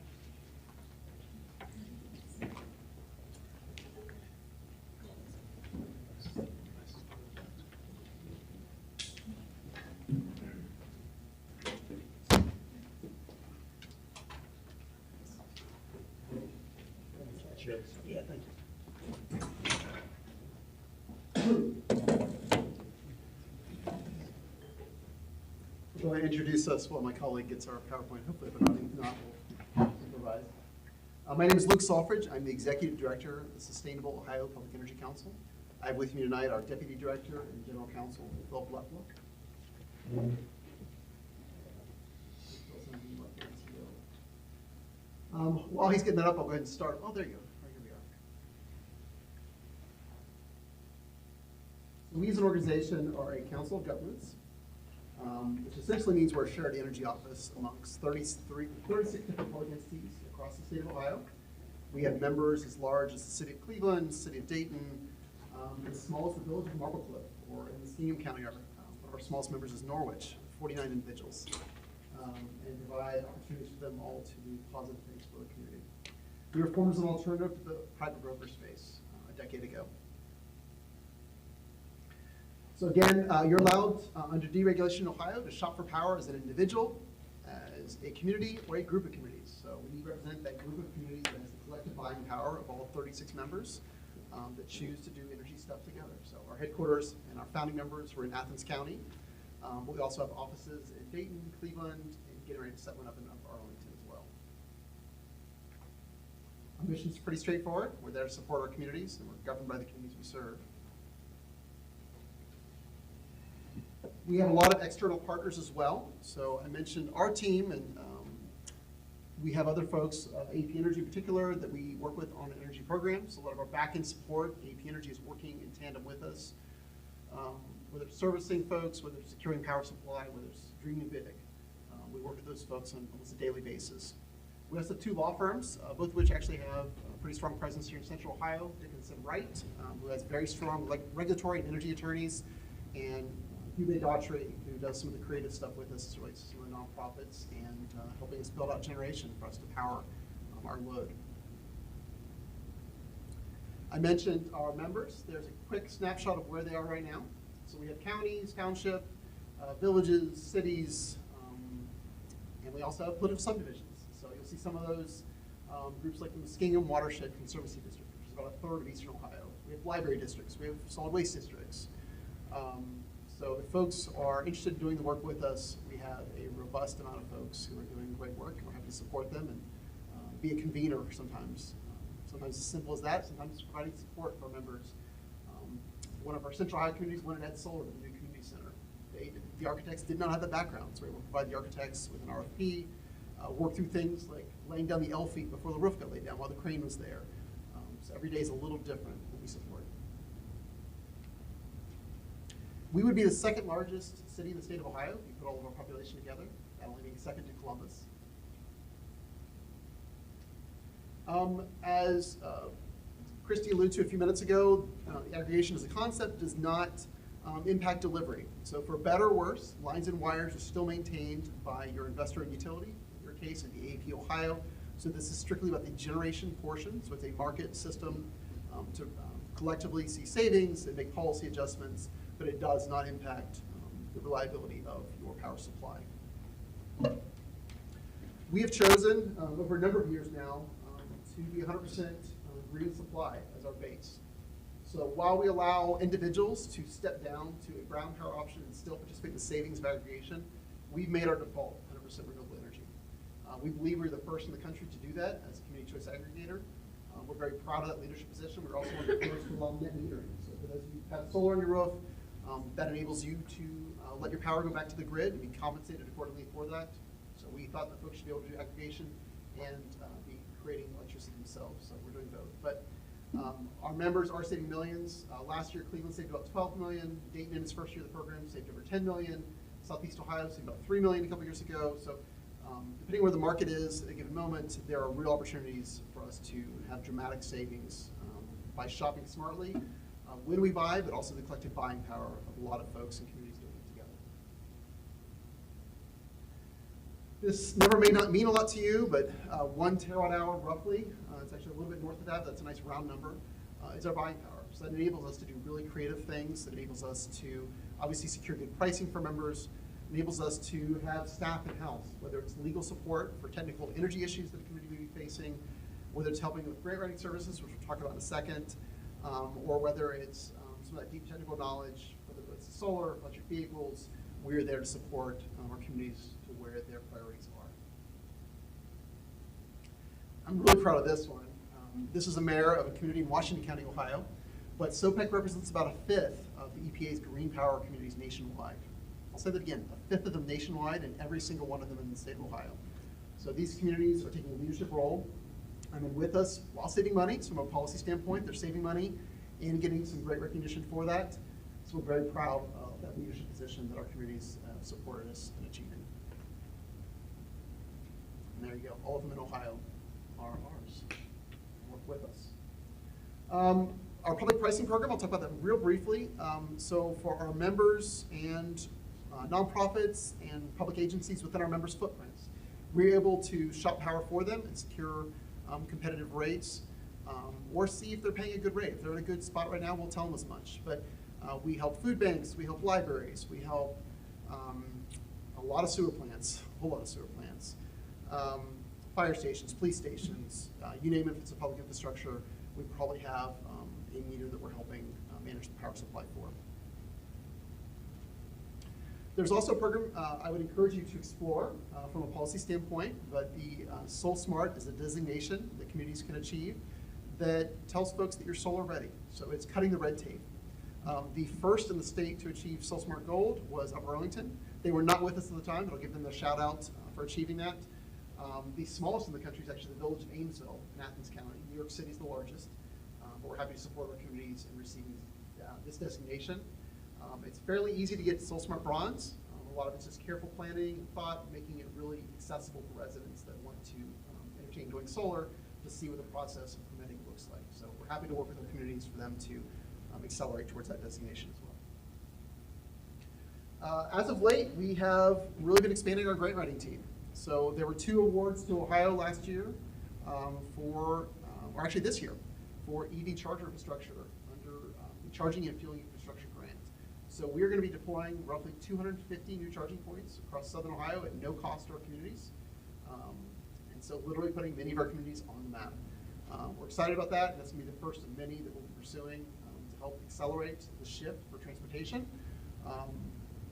Yeah, thank you. Go ahead and introduce us while my colleague gets our PowerPoint. Hopefully, if not, we'll improvise. My name is Luke Salfridge. I'm the Executive Director of the Sustainable Ohio Public Energy Council. I have with me tonight our Deputy Director and General Counsel, Phil Bluttlook. While he's getting that up, I'll go ahead and start. Oh, there you go. Right, here we are. So we as an organization are a council of governments. which essentially means we're a shared energy office amongst 36 different public entities across the state of Ohio. We have members as large as the city of Cleveland, city of Dayton, as small as the village of Marble Cliff, or in Muskingum County, one of our smallest members is Norwich, 49 individuals, and provide opportunities for them all to do positive things for the community. We were formed as an alternative to the private broker space a decade ago. So again, you're allowed under deregulation in Ohio to shop for power as an individual, as a community, or a group of communities. So we represent that group of communities that has the collective buying power of all 36 members that choose to do energy stuff together. So our headquarters and our founding members were in Athens County, but we also have offices in Dayton, Cleveland, and getting ready to set one up in Arlington as well. Our mission is pretty straightforward. We're there to support our communities, and we're governed by the communities we serve. We have a lot of external partners as well. So I mentioned our team, and we have other folks, AP Energy in particular, that we work with on energy programs. A lot of our back-end support, AP Energy is working in tandem with us, whether it's servicing folks, whether it's securing power supply, whether it's dreaming big. We work with those folks on almost a daily basis. We also have 2 law firms, both of which actually have a pretty strong presence here in Central Ohio. Dickinson Wright, who has very strong regulatory and energy attorneys, and Hubei Daughtry, who does some of the creative stuff with us as it relates to some of the nonprofits and helping us build out generation for us to power our load. I mentioned our members. There's a quick snapshot of where they are right now. So we have counties, township, villages, cities, and we also have political subdivisions. So you'll see some of those groups like the Muskingum Watershed Conservancy District, which is about a third of eastern Ohio. We have library districts. We have solid waste districts. So if folks are interested in doing the work with us, we have a robust amount of folks who are doing great work, and we're happy to support them and be a convener sometimes. Sometimes as simple as that, sometimes it's providing support for our members. One of our Central Ohio communities wanted to add solar to the new community center. The architects did not have the background, so we were able to provide the architects with an RFP, work through things like laying down the L feet before the roof got laid down while the crane was there. So every day is a little different what we support. We would be the 2nd largest city in the state of Ohio if you put all of our population together, that only being 2nd to Columbus. As Christy alluded to a few minutes ago, the aggregation as a concept does not impact delivery. So for better or worse, lines and wires are still maintained by your investor and utility, in your case, in the AP Ohio. So this is strictly about the generation portion. So it's a market system to collectively see savings and make policy adjustments, but it does not impact the reliability of your power supply. We have chosen, over a number of years now, to be 100% green supply as our base. So while we allow individuals to step down to a brown power option and still participate in the savings of aggregation, we've made our default 100% renewable energy. We believe we're the first in the country to do that as a community choice aggregator. We're very proud of that leadership position. We're also one of the first to allow net metering. So for those of you who have solar on your roof, that enables you to let your power go back to the grid and be compensated accordingly for that. So we thought that folks should be able to do aggregation and be creating electricity themselves. So we're doing both. But our members are saving millions. Last year, Cleveland saved about 12 million. Dayton, in its first year of the program, saved over 10 million. Southeast Ohio saved about 3 million a couple years ago. So depending where the market is at a given moment, there are real opportunities for us to have dramatic savings by shopping smartly when we buy, but also the collective buying power of a lot of folks and communities doing it together. This number may not mean a lot to you, but 1 terawatt hour roughly, it's actually a little bit north of that, that's a nice round number, is our buying power. So that enables us to do really creative things. That enables us to obviously secure good pricing for members, enables us to have staff in-house, whether it's legal support for technical energy issues that the community may be facing, whether it's helping with grant writing services, which we'll talk about in a second, or whether it's some of that deep technical knowledge, whether it's solar, electric vehicles. We're there to support our communities to where their priorities are. I'm really proud of this one. This is a mayor of a community in Washington County, Ohio, but SOPEC represents about 1/5 of the EPA's green power communities nationwide. I'll say that again, 1/5 of them nationwide, and every single one of them in the state of Ohio. So these communities are taking a leadership role and with us while saving money. So from a policy standpoint, they're saving money and getting some great recognition for that. So we're very proud of that leadership position that our communities have supported us in achieving. And there you go. All of them in Ohio are ours. Work with us. Our public pricing program, I'll talk about that real briefly. So for our members and nonprofits and public agencies within our members' footprints, we're able to shop power for them and secure competitive rates, or see if they're paying a good rate. If they're in a good spot right now, we'll tell them as much. But we help food banks, we help libraries, we help a lot of sewer plants, a whole lot of sewer plants, fire stations, police stations, you name it. If it's a public infrastructure, we probably have a meter that we're helping manage the power supply for. There's also a program I would encourage you to explore from a policy standpoint, but the Sol Smart is a designation that communities can achieve that tells folks that you're solar ready. So it's cutting the red tape. The first in the state to achieve Sol Smart Gold was Upper Arlington. They were not with us at the time, but I'll give them a shout out for achieving that. The smallest in the country is actually the village of Amesville in Athens County. New York City is the largest, but we're happy to support our communities in receiving this designation. It's fairly easy to get Sol Smart Bronze. A lot of it's just careful planning and thought, making it really accessible for residents that want to entertain doing solar to see what the process of permitting looks like. So we're happy to work with our communities for them to accelerate towards that designation as well. As of late, we have really been expanding our grant writing team. So there were 2 awards to Ohio last year or actually this year, for EV charger infrastructure under the Charging and Fueling Infrastructure Grant. So we're going to be deploying roughly 250 new charging points across Southern Ohio at no cost to our communities. And so literally putting many of our communities on the map. We're excited about that, and that's going to be the first of many that we'll be pursuing to help accelerate the shift for transportation.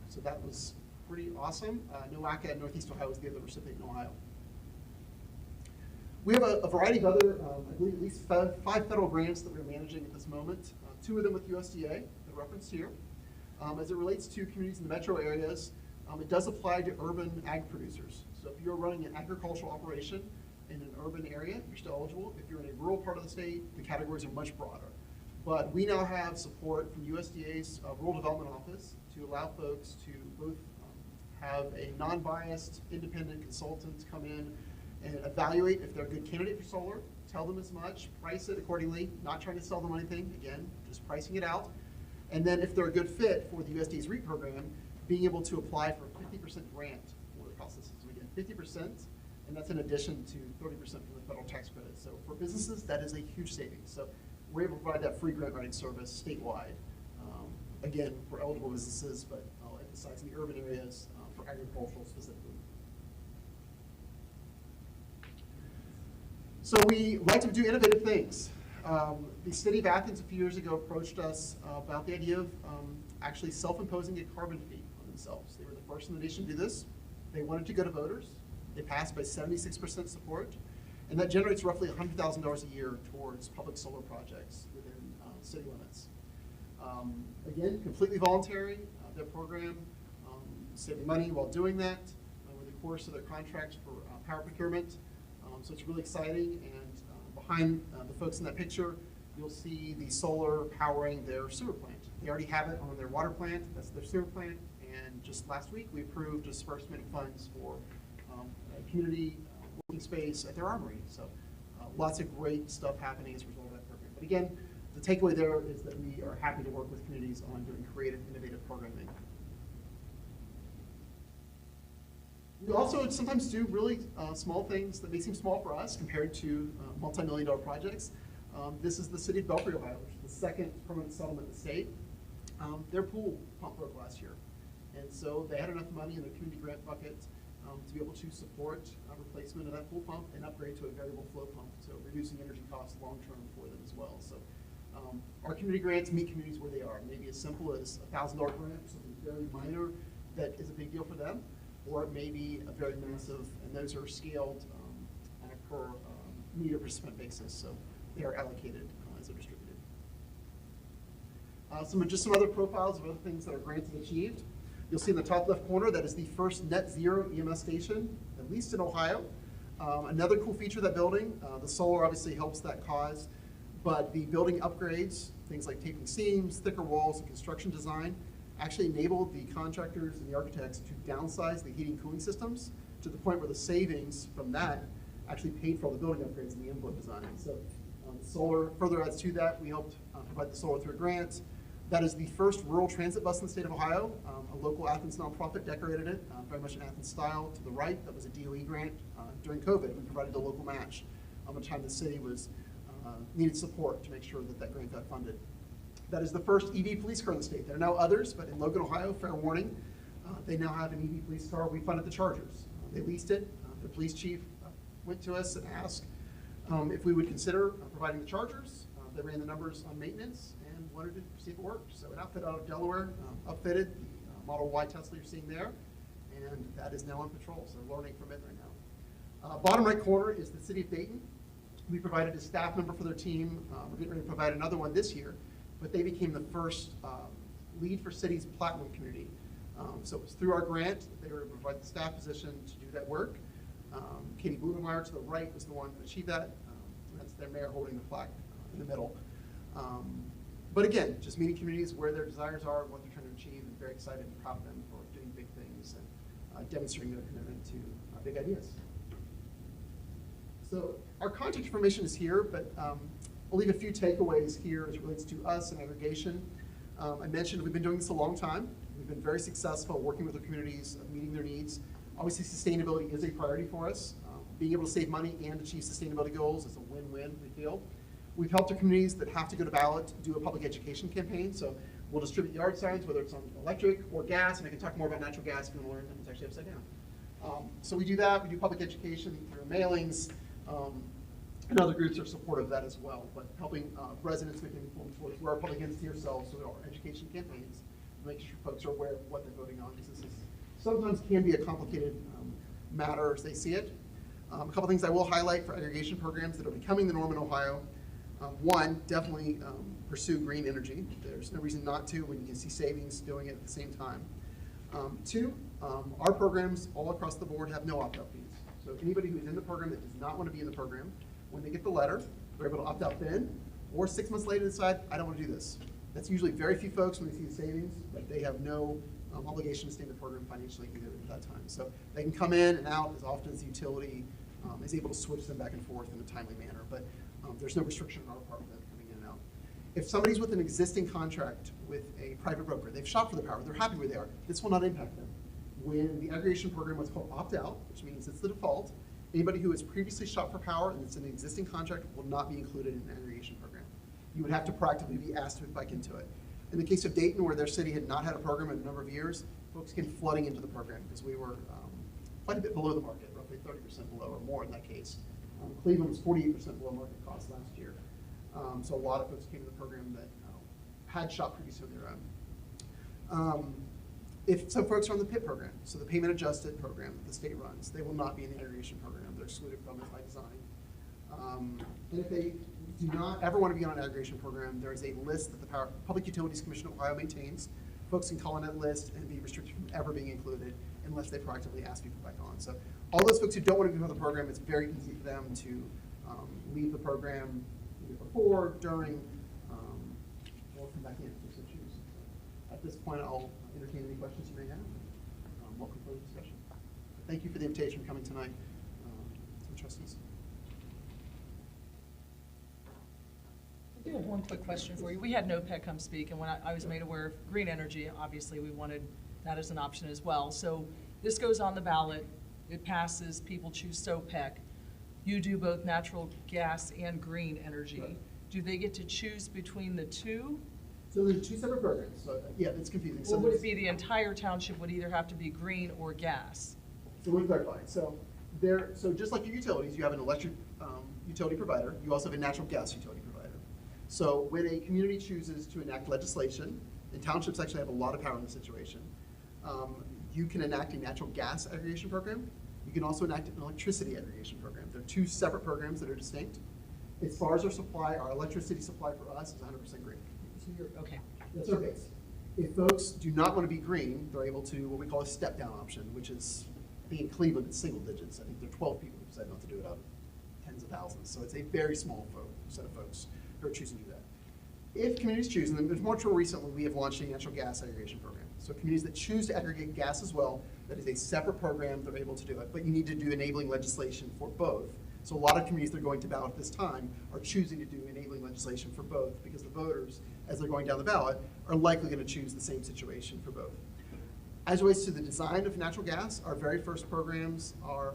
So that was pretty awesome. NOACA and Northeast Ohio is the other recipient in Ohio. We have a variety of other, I believe at least 5 federal grants that we're managing at this moment. 2 of them with USDA, they're referenced here. As it relates to communities in the metro areas, it does apply to urban ag producers. So if you're running an agricultural operation in an urban area, you're still eligible. If you're in a rural part of the state, the categories are much broader. But we now have support from USDA's Rural Development Office to allow folks to both have a non-biased independent consultant come in and evaluate if they're a good candidate for solar, tell them as much, price it accordingly, not trying to sell them anything, again, just pricing it out. And then if they're a good fit for the USDA's REAP program, being able to apply for a 50% grant for the cost of the system. Again, 50%, and that's in addition to 30% from the federal tax credit. So for businesses, that is a huge savings. So we're able to provide that free grant writing service statewide. Again, for eligible businesses, but I'll emphasize in the urban areas for agricultural specifically. So we like to do innovative things. The city of Athens a few years ago approached us about the idea of actually self-imposing a carbon fee on themselves. They were the first in the nation to do this. They wanted to go to voters. They passed by 76% support, and that generates roughly $100,000 a year towards public solar projects within city limits. Again, completely voluntary, their program, saving money while doing that over the course of their contracts for power procurement. So it's really exciting, and behind the folks in that picture, you'll see the solar powering their sewer plant. They already have it on their water plant, that's their sewer plant, and just last week we approved disbursement of funds for a community working space at their armory. So lots of great stuff happening as a result of that program. But again, the takeaway there is that we are happy to work with communities on doing creative, innovative programming. We also sometimes do really small things that may seem small for us compared to multi-million-dollar projects. This is the city of Belfry, Ohio, which is the second permanent settlement in the state. Their pool pump broke last year, and so they had enough money in their community grant bucket to be able to support replacement of that pool pump and upgrade to a variable flow pump, so reducing energy costs long-term for them as well. So our community grants meet communities where they are. Maybe as simple as a $1,000 grant, something very minor that is a big deal for them, or it may be a very massive, and those are scaled on a per meter participant basis, so they are allocated as they're distributed. Some other profiles of other things that our grants have achieved. You'll see in the top left corner that is the first net zero EMS station, at least in Ohio. Another cool feature of that building, the solar obviously helps that cause, But the building upgrades, things like taping seams, thicker walls, and construction design, actually enabled the contractors and the architects to downsize the heating and cooling systems to the point where the savings from that actually paid for all the building upgrades and the envelope design. So solar further adds to that. We helped provide the solar through a grant. That is the first rural transit bus in the state of Ohio. A local Athens nonprofit decorated it, very much in Athens style. To the right, that was a DOE grant. During COVID, we provided a local match at the time the city was needed support to make sure that that grant got funded. That is the first EV police car in the state. There are now others, but in Logan, Ohio, fair warning, they now have an EV police car. We funded the chargers. They leased it. The police chief went to us and asked if we would consider providing the chargers. They ran the numbers on maintenance and wanted to see if it worked. So an outfit out of Delaware upfitted the Model Y Tesla you're seeing there, and that is now on patrol. So they're learning from it right now. Bottom right corner is the city of Dayton. We provided a staff member for their team. We're getting ready to provide another one this year, but they became the first lead for city's platinum community. So it was through our grant that they were able to provide the staff position to do that work. Katie Budenmeyer to the right was the one who achieved that. That's their mayor holding the plaque in the middle. But again, just meeting communities where their desires are and what they're trying to achieve, and very excited and proud of them for doing big things and demonstrating their commitment to big ideas. So our contact information is here, but I'll leave a few takeaways here as it relates to us and aggregation. I mentioned we've been doing this a long time. We've been very successful working with the communities, meeting their needs. Obviously, sustainability is a priority for us. Being able to save money and achieve sustainability goals is a win-win, we feel. We've helped our communities that have to go to ballot do a public education campaign. So we'll distribute yard signs, whether it's on electric or gas, and I can talk more about natural gas if you want to learn that it's actually upside down. So we do that. We do public education through mailings, and other groups are supportive of that as well. But helping residents make informed choice. We're a public entity ourselves, so there are education campaigns to make sure folks are aware of what they're voting on, because this is sometimes can be a complicated matter as they see it. A couple things I will highlight for aggregation programs that are becoming the norm in Ohio. One, definitely pursue green energy. There's no reason not to when you can see savings doing it at the same time. Two, our programs all across the board have no opt-out fees. So anybody who's in the program that does not want to be in the program, when they get the letter, they're able to opt out then, or 6 months later decide, I don't want to do this. That's usually very few folks when they see the savings, but they have no obligation to stay in the program financially either at that time. So they can come in and out as often as the utility is able to switch them back and forth in a timely manner, but there's no restriction on our part of them coming in and out. If somebody's with an existing contract with a private broker, they've shopped for the power, they're happy where they are, this will not impact them. When the aggregation program was called opt-out, which means it's the default, anybody who has previously shopped for power and it's an existing contract will not be included in the aggregation program. You would have to proactively be asked to move back into it. In the case of Dayton, where their city had not had a program in a number of years, folks came flooding into the program because we were quite a bit below the market, roughly 30% below or more in that case. Cleveland was 48% below market cost last year. So a lot of folks came to the program that had shopped previously on their own. If some folks are on the PIP program, so the payment adjusted program that the state runs, they will not be in the aggregation program. They're excluded from it by design. And if they do not ever want to be on an aggregation program, there is a list that the Public Utilities Commission of Ohio maintains. Folks can call on that list and be restricted from ever being included unless they proactively ask people back on. So all those folks who don't want to be on the program, it's very easy for them to leave the program either before, during, or come back in if they so choose. At this point, I'll entertain any questions you may have. Welcome for the discussion. Thank you for the invitation for coming tonight to the trustees. I do have one quick question for you. We had NOPEC come speak, and when I was made aware of green energy, obviously we wanted that as an option as well. So this goes on the ballot, it passes, people choose SOPEC. You do both natural gas and green energy. Right. Do they get to choose between the two? So there's two separate programs. So yeah, that's confusing. Or so would it be the entire township would either have to be green or gas? So let me clarify. So just like your utilities, you have an electric utility provider. You also have a natural gas utility provider. So when a community chooses to enact legislation, and townships actually have a lot of power in this situation, you can enact a natural gas aggregation program. You can also enact an electricity aggregation program. They're two separate programs that are distinct. As far as our supply, our electricity supply for us is 100% green. So you're, okay. That's our base. If folks do not want to be green, they're able to what we call a step-down option, which is, I think in Cleveland, it's single digits. I think there are 12 people who decided not to do it out of tens of thousands. So it's a very small set of folks who are choosing to do that. If communities choose, and there's more recently, we have launched a natural gas aggregation program. So communities that choose to aggregate gas as well, that is a separate program, they're able to do it. But you need to do enabling legislation for both. So a lot of communities that are going to ballot this time are choosing to do enabling legislation for both because the voters, as they're going down the ballot, are likely going to choose the same situation for both. As it relates to the design of natural gas, our very first programs are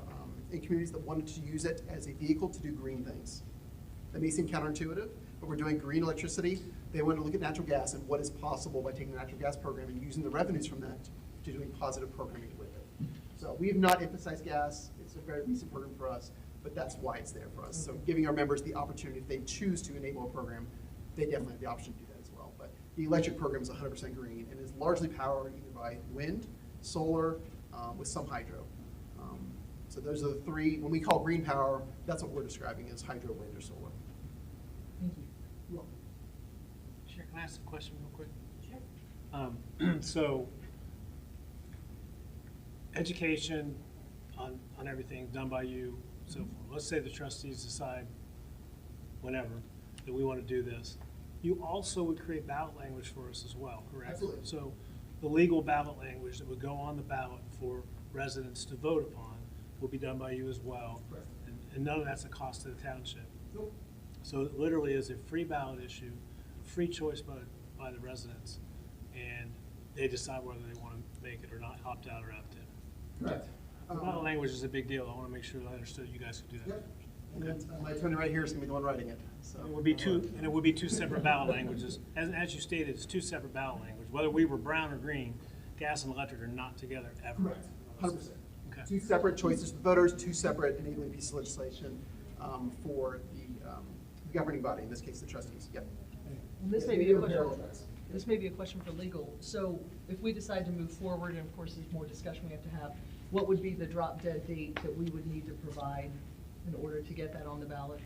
in communities that wanted to use it as a vehicle to do green things. That may seem counterintuitive, but we're doing green electricity. They want to look at natural gas and what is possible by taking the natural gas program and using the revenues from that to doing positive programming with it. So we have not emphasized gas. It's a very recent program for us, but that's why it's there for us. So giving our members the opportunity, if they choose to enable a program, they definitely have the option to do that as well. But the electric program is 100% green and is largely powered either by wind, solar, with some hydro. So those are the three. When we call green power, that's what we're describing as hydro, wind, or solar. Thank you. Sure, can I ask a question real quick? Sure. So, education on everything done by you, so forth. Let's say the trustees decide whenever that we want to do this. You also would create ballot language for us as well, correct? Absolutely. So the legal ballot language that would go on the ballot for residents to vote upon will be done by you as well. Correct. And none of that's a cost to the township. Nope. So it literally is a free ballot issue, free choice by the residents, and they decide whether they want to make it or not, opt out or opt in. Correct. The ballot language is a big deal. I want to make sure that I understood you guys could do that. Yep. And then my attorney right here is going to be the one writing it. So It would be two separate ballot languages. As you stated, it's two separate ballot languages. Whether we were brown or green, gas and electric are not together ever. Correct. 100%. Okay. Two separate choices for the voters, two separate enabling pieces of legislation for the governing body, in this case, the trustees. Yep. And this may be a question. This may be a question for legal. So if we decide to move forward, and of course there's more discussion we have to have, what would be the drop dead date that we would need to provide in order to get that on the ballot?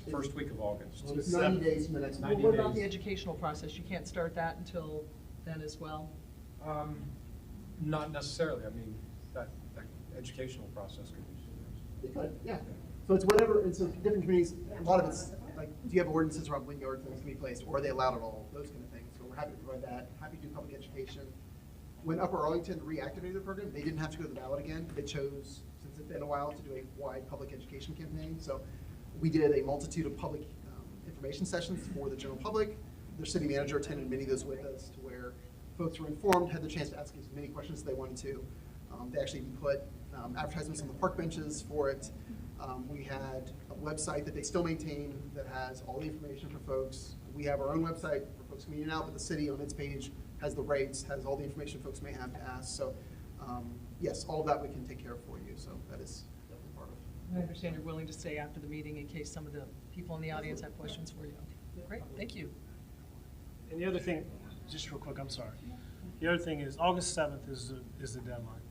First week of August. Well, it's 90 days from the next Well, meeting. what about the educational process? You can't start that until then as well? Not necessarily. I mean, that educational process could be They could, yeah. So it's whatever, and so different communities, a lot of it's like, do you have ordinances around when your ordinance can be placed, or are they allowed at all, those kind of things. So we're happy to provide that, happy to do public education. When Upper Arlington reactivated the program, they didn't have to go to the ballot again. They chose, since it's been a while, to do a wide public education campaign. So we did a multitude of public information sessions for the general public. Their city manager attended many of those with us to where folks were informed, had the chance to ask as many questions as they wanted to. They actually even put advertisements on the park benches for it. We had a website that they still maintain that has all the information for folks. We have our own website for folks coming in and out, but the city on its page has the rates, has all the information folks may have to ask. So yes, all of that we can take care of for you. So that is definitely part of it. I understand you're willing to stay after the meeting in case some of the people in the audience have questions for you. Great, thank you. And the other thing, just real quick, I'm sorry. The other thing is August 7th is the deadline.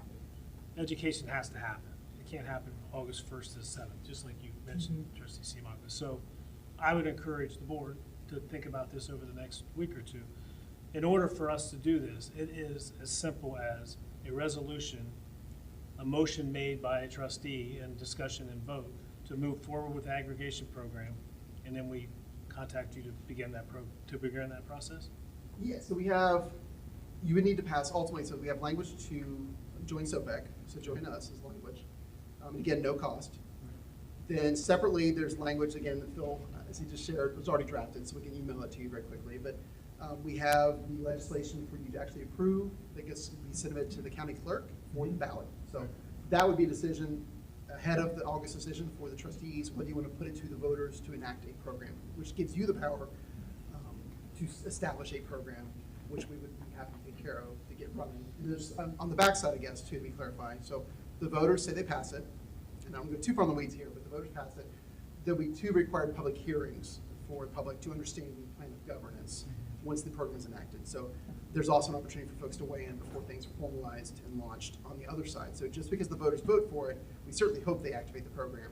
Education has to happen. It can't happen August 1st to the 7th, just like you mentioned, Trustee Seemock. So I would encourage the board to think about this over the next week or two. In order for us to do this, it is as simple as a resolution, a motion made by a trustee and discussion and vote to move forward with the aggregation program, and then we contact you to begin that process? Yeah, so we have, you would need to pass ultimately, so we have language to join SOPEC, so join us is language. Again, no cost. Then separately, there's language, again, that Phil, as he just shared, was already drafted, so we can email it to you very quickly. But we have the legislation for you to actually approve that gets to be submitted to the county clerk for the ballot. So that would be a decision ahead of the August decision for the trustees, whether you want to put it to the voters to enact a program, which gives you the power to establish a program, which we would be happy to take care of to get running. And there's, on the backside, I guess, too, to be clarified. So the voters say they pass it, and I'm going to go too far in the weeds here, but the voters pass it. There'll be 2 required public hearings for the public to understand the plan of governance once the program is enacted. So there's also an opportunity for folks to weigh in before things are formalized and launched on the other side. So just because the voters vote for it, we certainly hope they activate the program,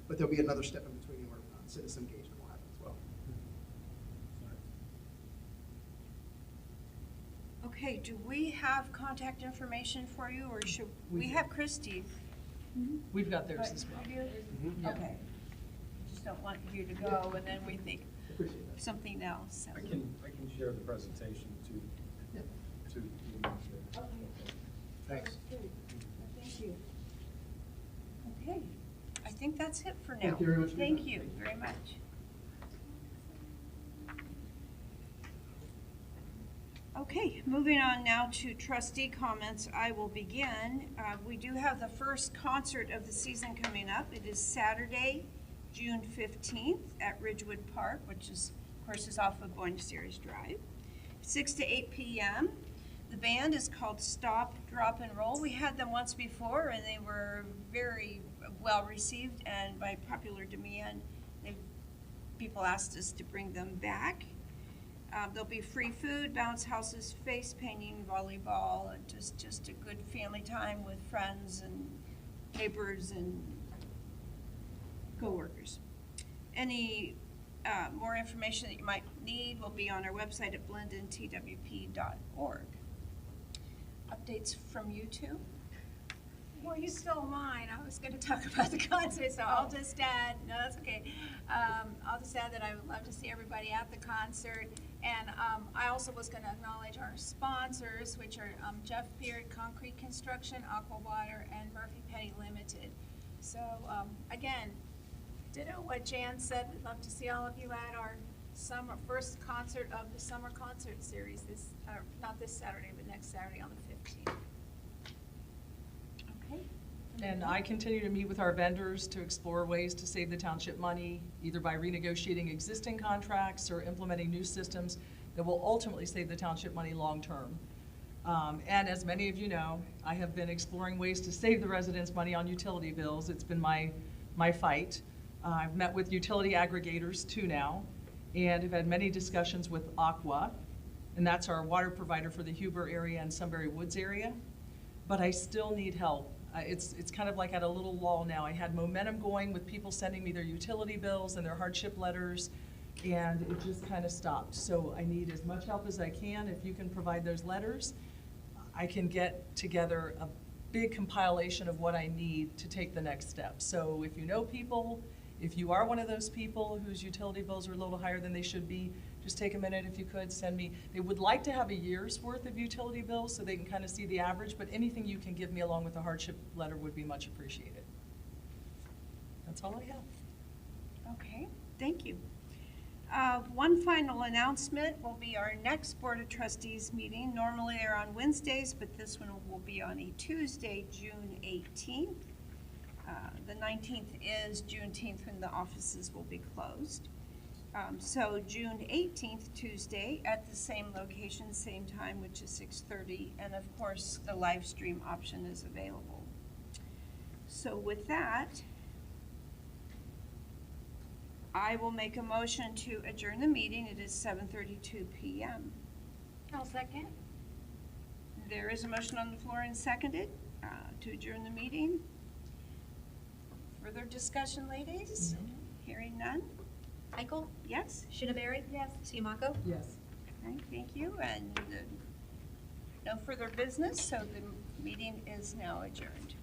but there'll be another step in between where citizen engagement will happen as well. Okay, do we have contact information for you, or should, we have Christie? We've got theirs as well. You do? Yeah. Okay. Just don't want you to go and then we think, something else. So. I can share the presentation to the administrator. Thanks. Thank you. Okay, I think that's it for now. Thank you very much. Thank you very much. Okay, moving on now to trustee comments. I will begin. We do have the first concert of the season coming up. It is Saturday, June 15th at Ridgewood Park, which is, of course, is off of Buenos Aires Drive, 6 to 8 p.m. The band is called Stop, Drop, and Roll. We had them once before, and they were very well received, and by popular demand, people asked us to bring them back. There'll be free food, bounce houses, face painting, volleyball, and just a good family time with friends and neighbors and coworkers. Any more information that you might need will be on our website at blendonTWP.org. Updates from you two? Well, you stole mine. I was going to talk about the concert, so I'll just add, no, that's okay. I'll just add that I would love to see everybody at the concert. And I also was going to acknowledge our sponsors, which are Jeff Beard Concrete Construction, Aqua Water, and Murphy Petty Limited. So again, ditto what Jan said. We'd love to see all of you at our first concert of the summer concert series. Not this Saturday, but next Saturday on the 15th. Okay. And I continue to meet with our vendors to explore ways to save the township money, either by renegotiating existing contracts or implementing new systems that will ultimately save the township money long-term. And as many of you know, I have been exploring ways to save the residents money on utility bills. It's been my fight. I've met with utility aggregators too now, and have had many discussions with Aqua, and that's our water provider for the Huber area and Sunbury Woods area. But I still need help. It's kind of like at a little lull now. I had momentum going with people sending me their utility bills and their hardship letters, and it just kind of stopped. So I need as much help as I can. If you can provide those letters, I can get together a big compilation of what I need to take the next step. So if you know people, if you are one of those people whose utility bills are a little higher than they should be, just take a minute if you could, send me. They would like to have a year's worth of utility bills so they can kind of see the average, but anything you can give me along with a hardship letter would be much appreciated. That's all I have. Okay, thank you. One final announcement will be our next Board of Trustees meeting. Normally they're on Wednesdays, but this one will be on a Tuesday, June 18th. The 19th is Juneteenth when the offices will be closed. So June 18th, Tuesday, at the same location, same time, which is 6:30, and of course, the live stream option is available. So with that, I will make a motion to adjourn the meeting. It is 7:32 p.m. I'll second. There is a motion on the floor and seconded to adjourn the meeting. Further discussion, ladies? No. Hearing none? Michael? Yes? Shidaberry? Yes. Siamako? Yes. Okay, thank you. And no further business, so the meeting is now adjourned.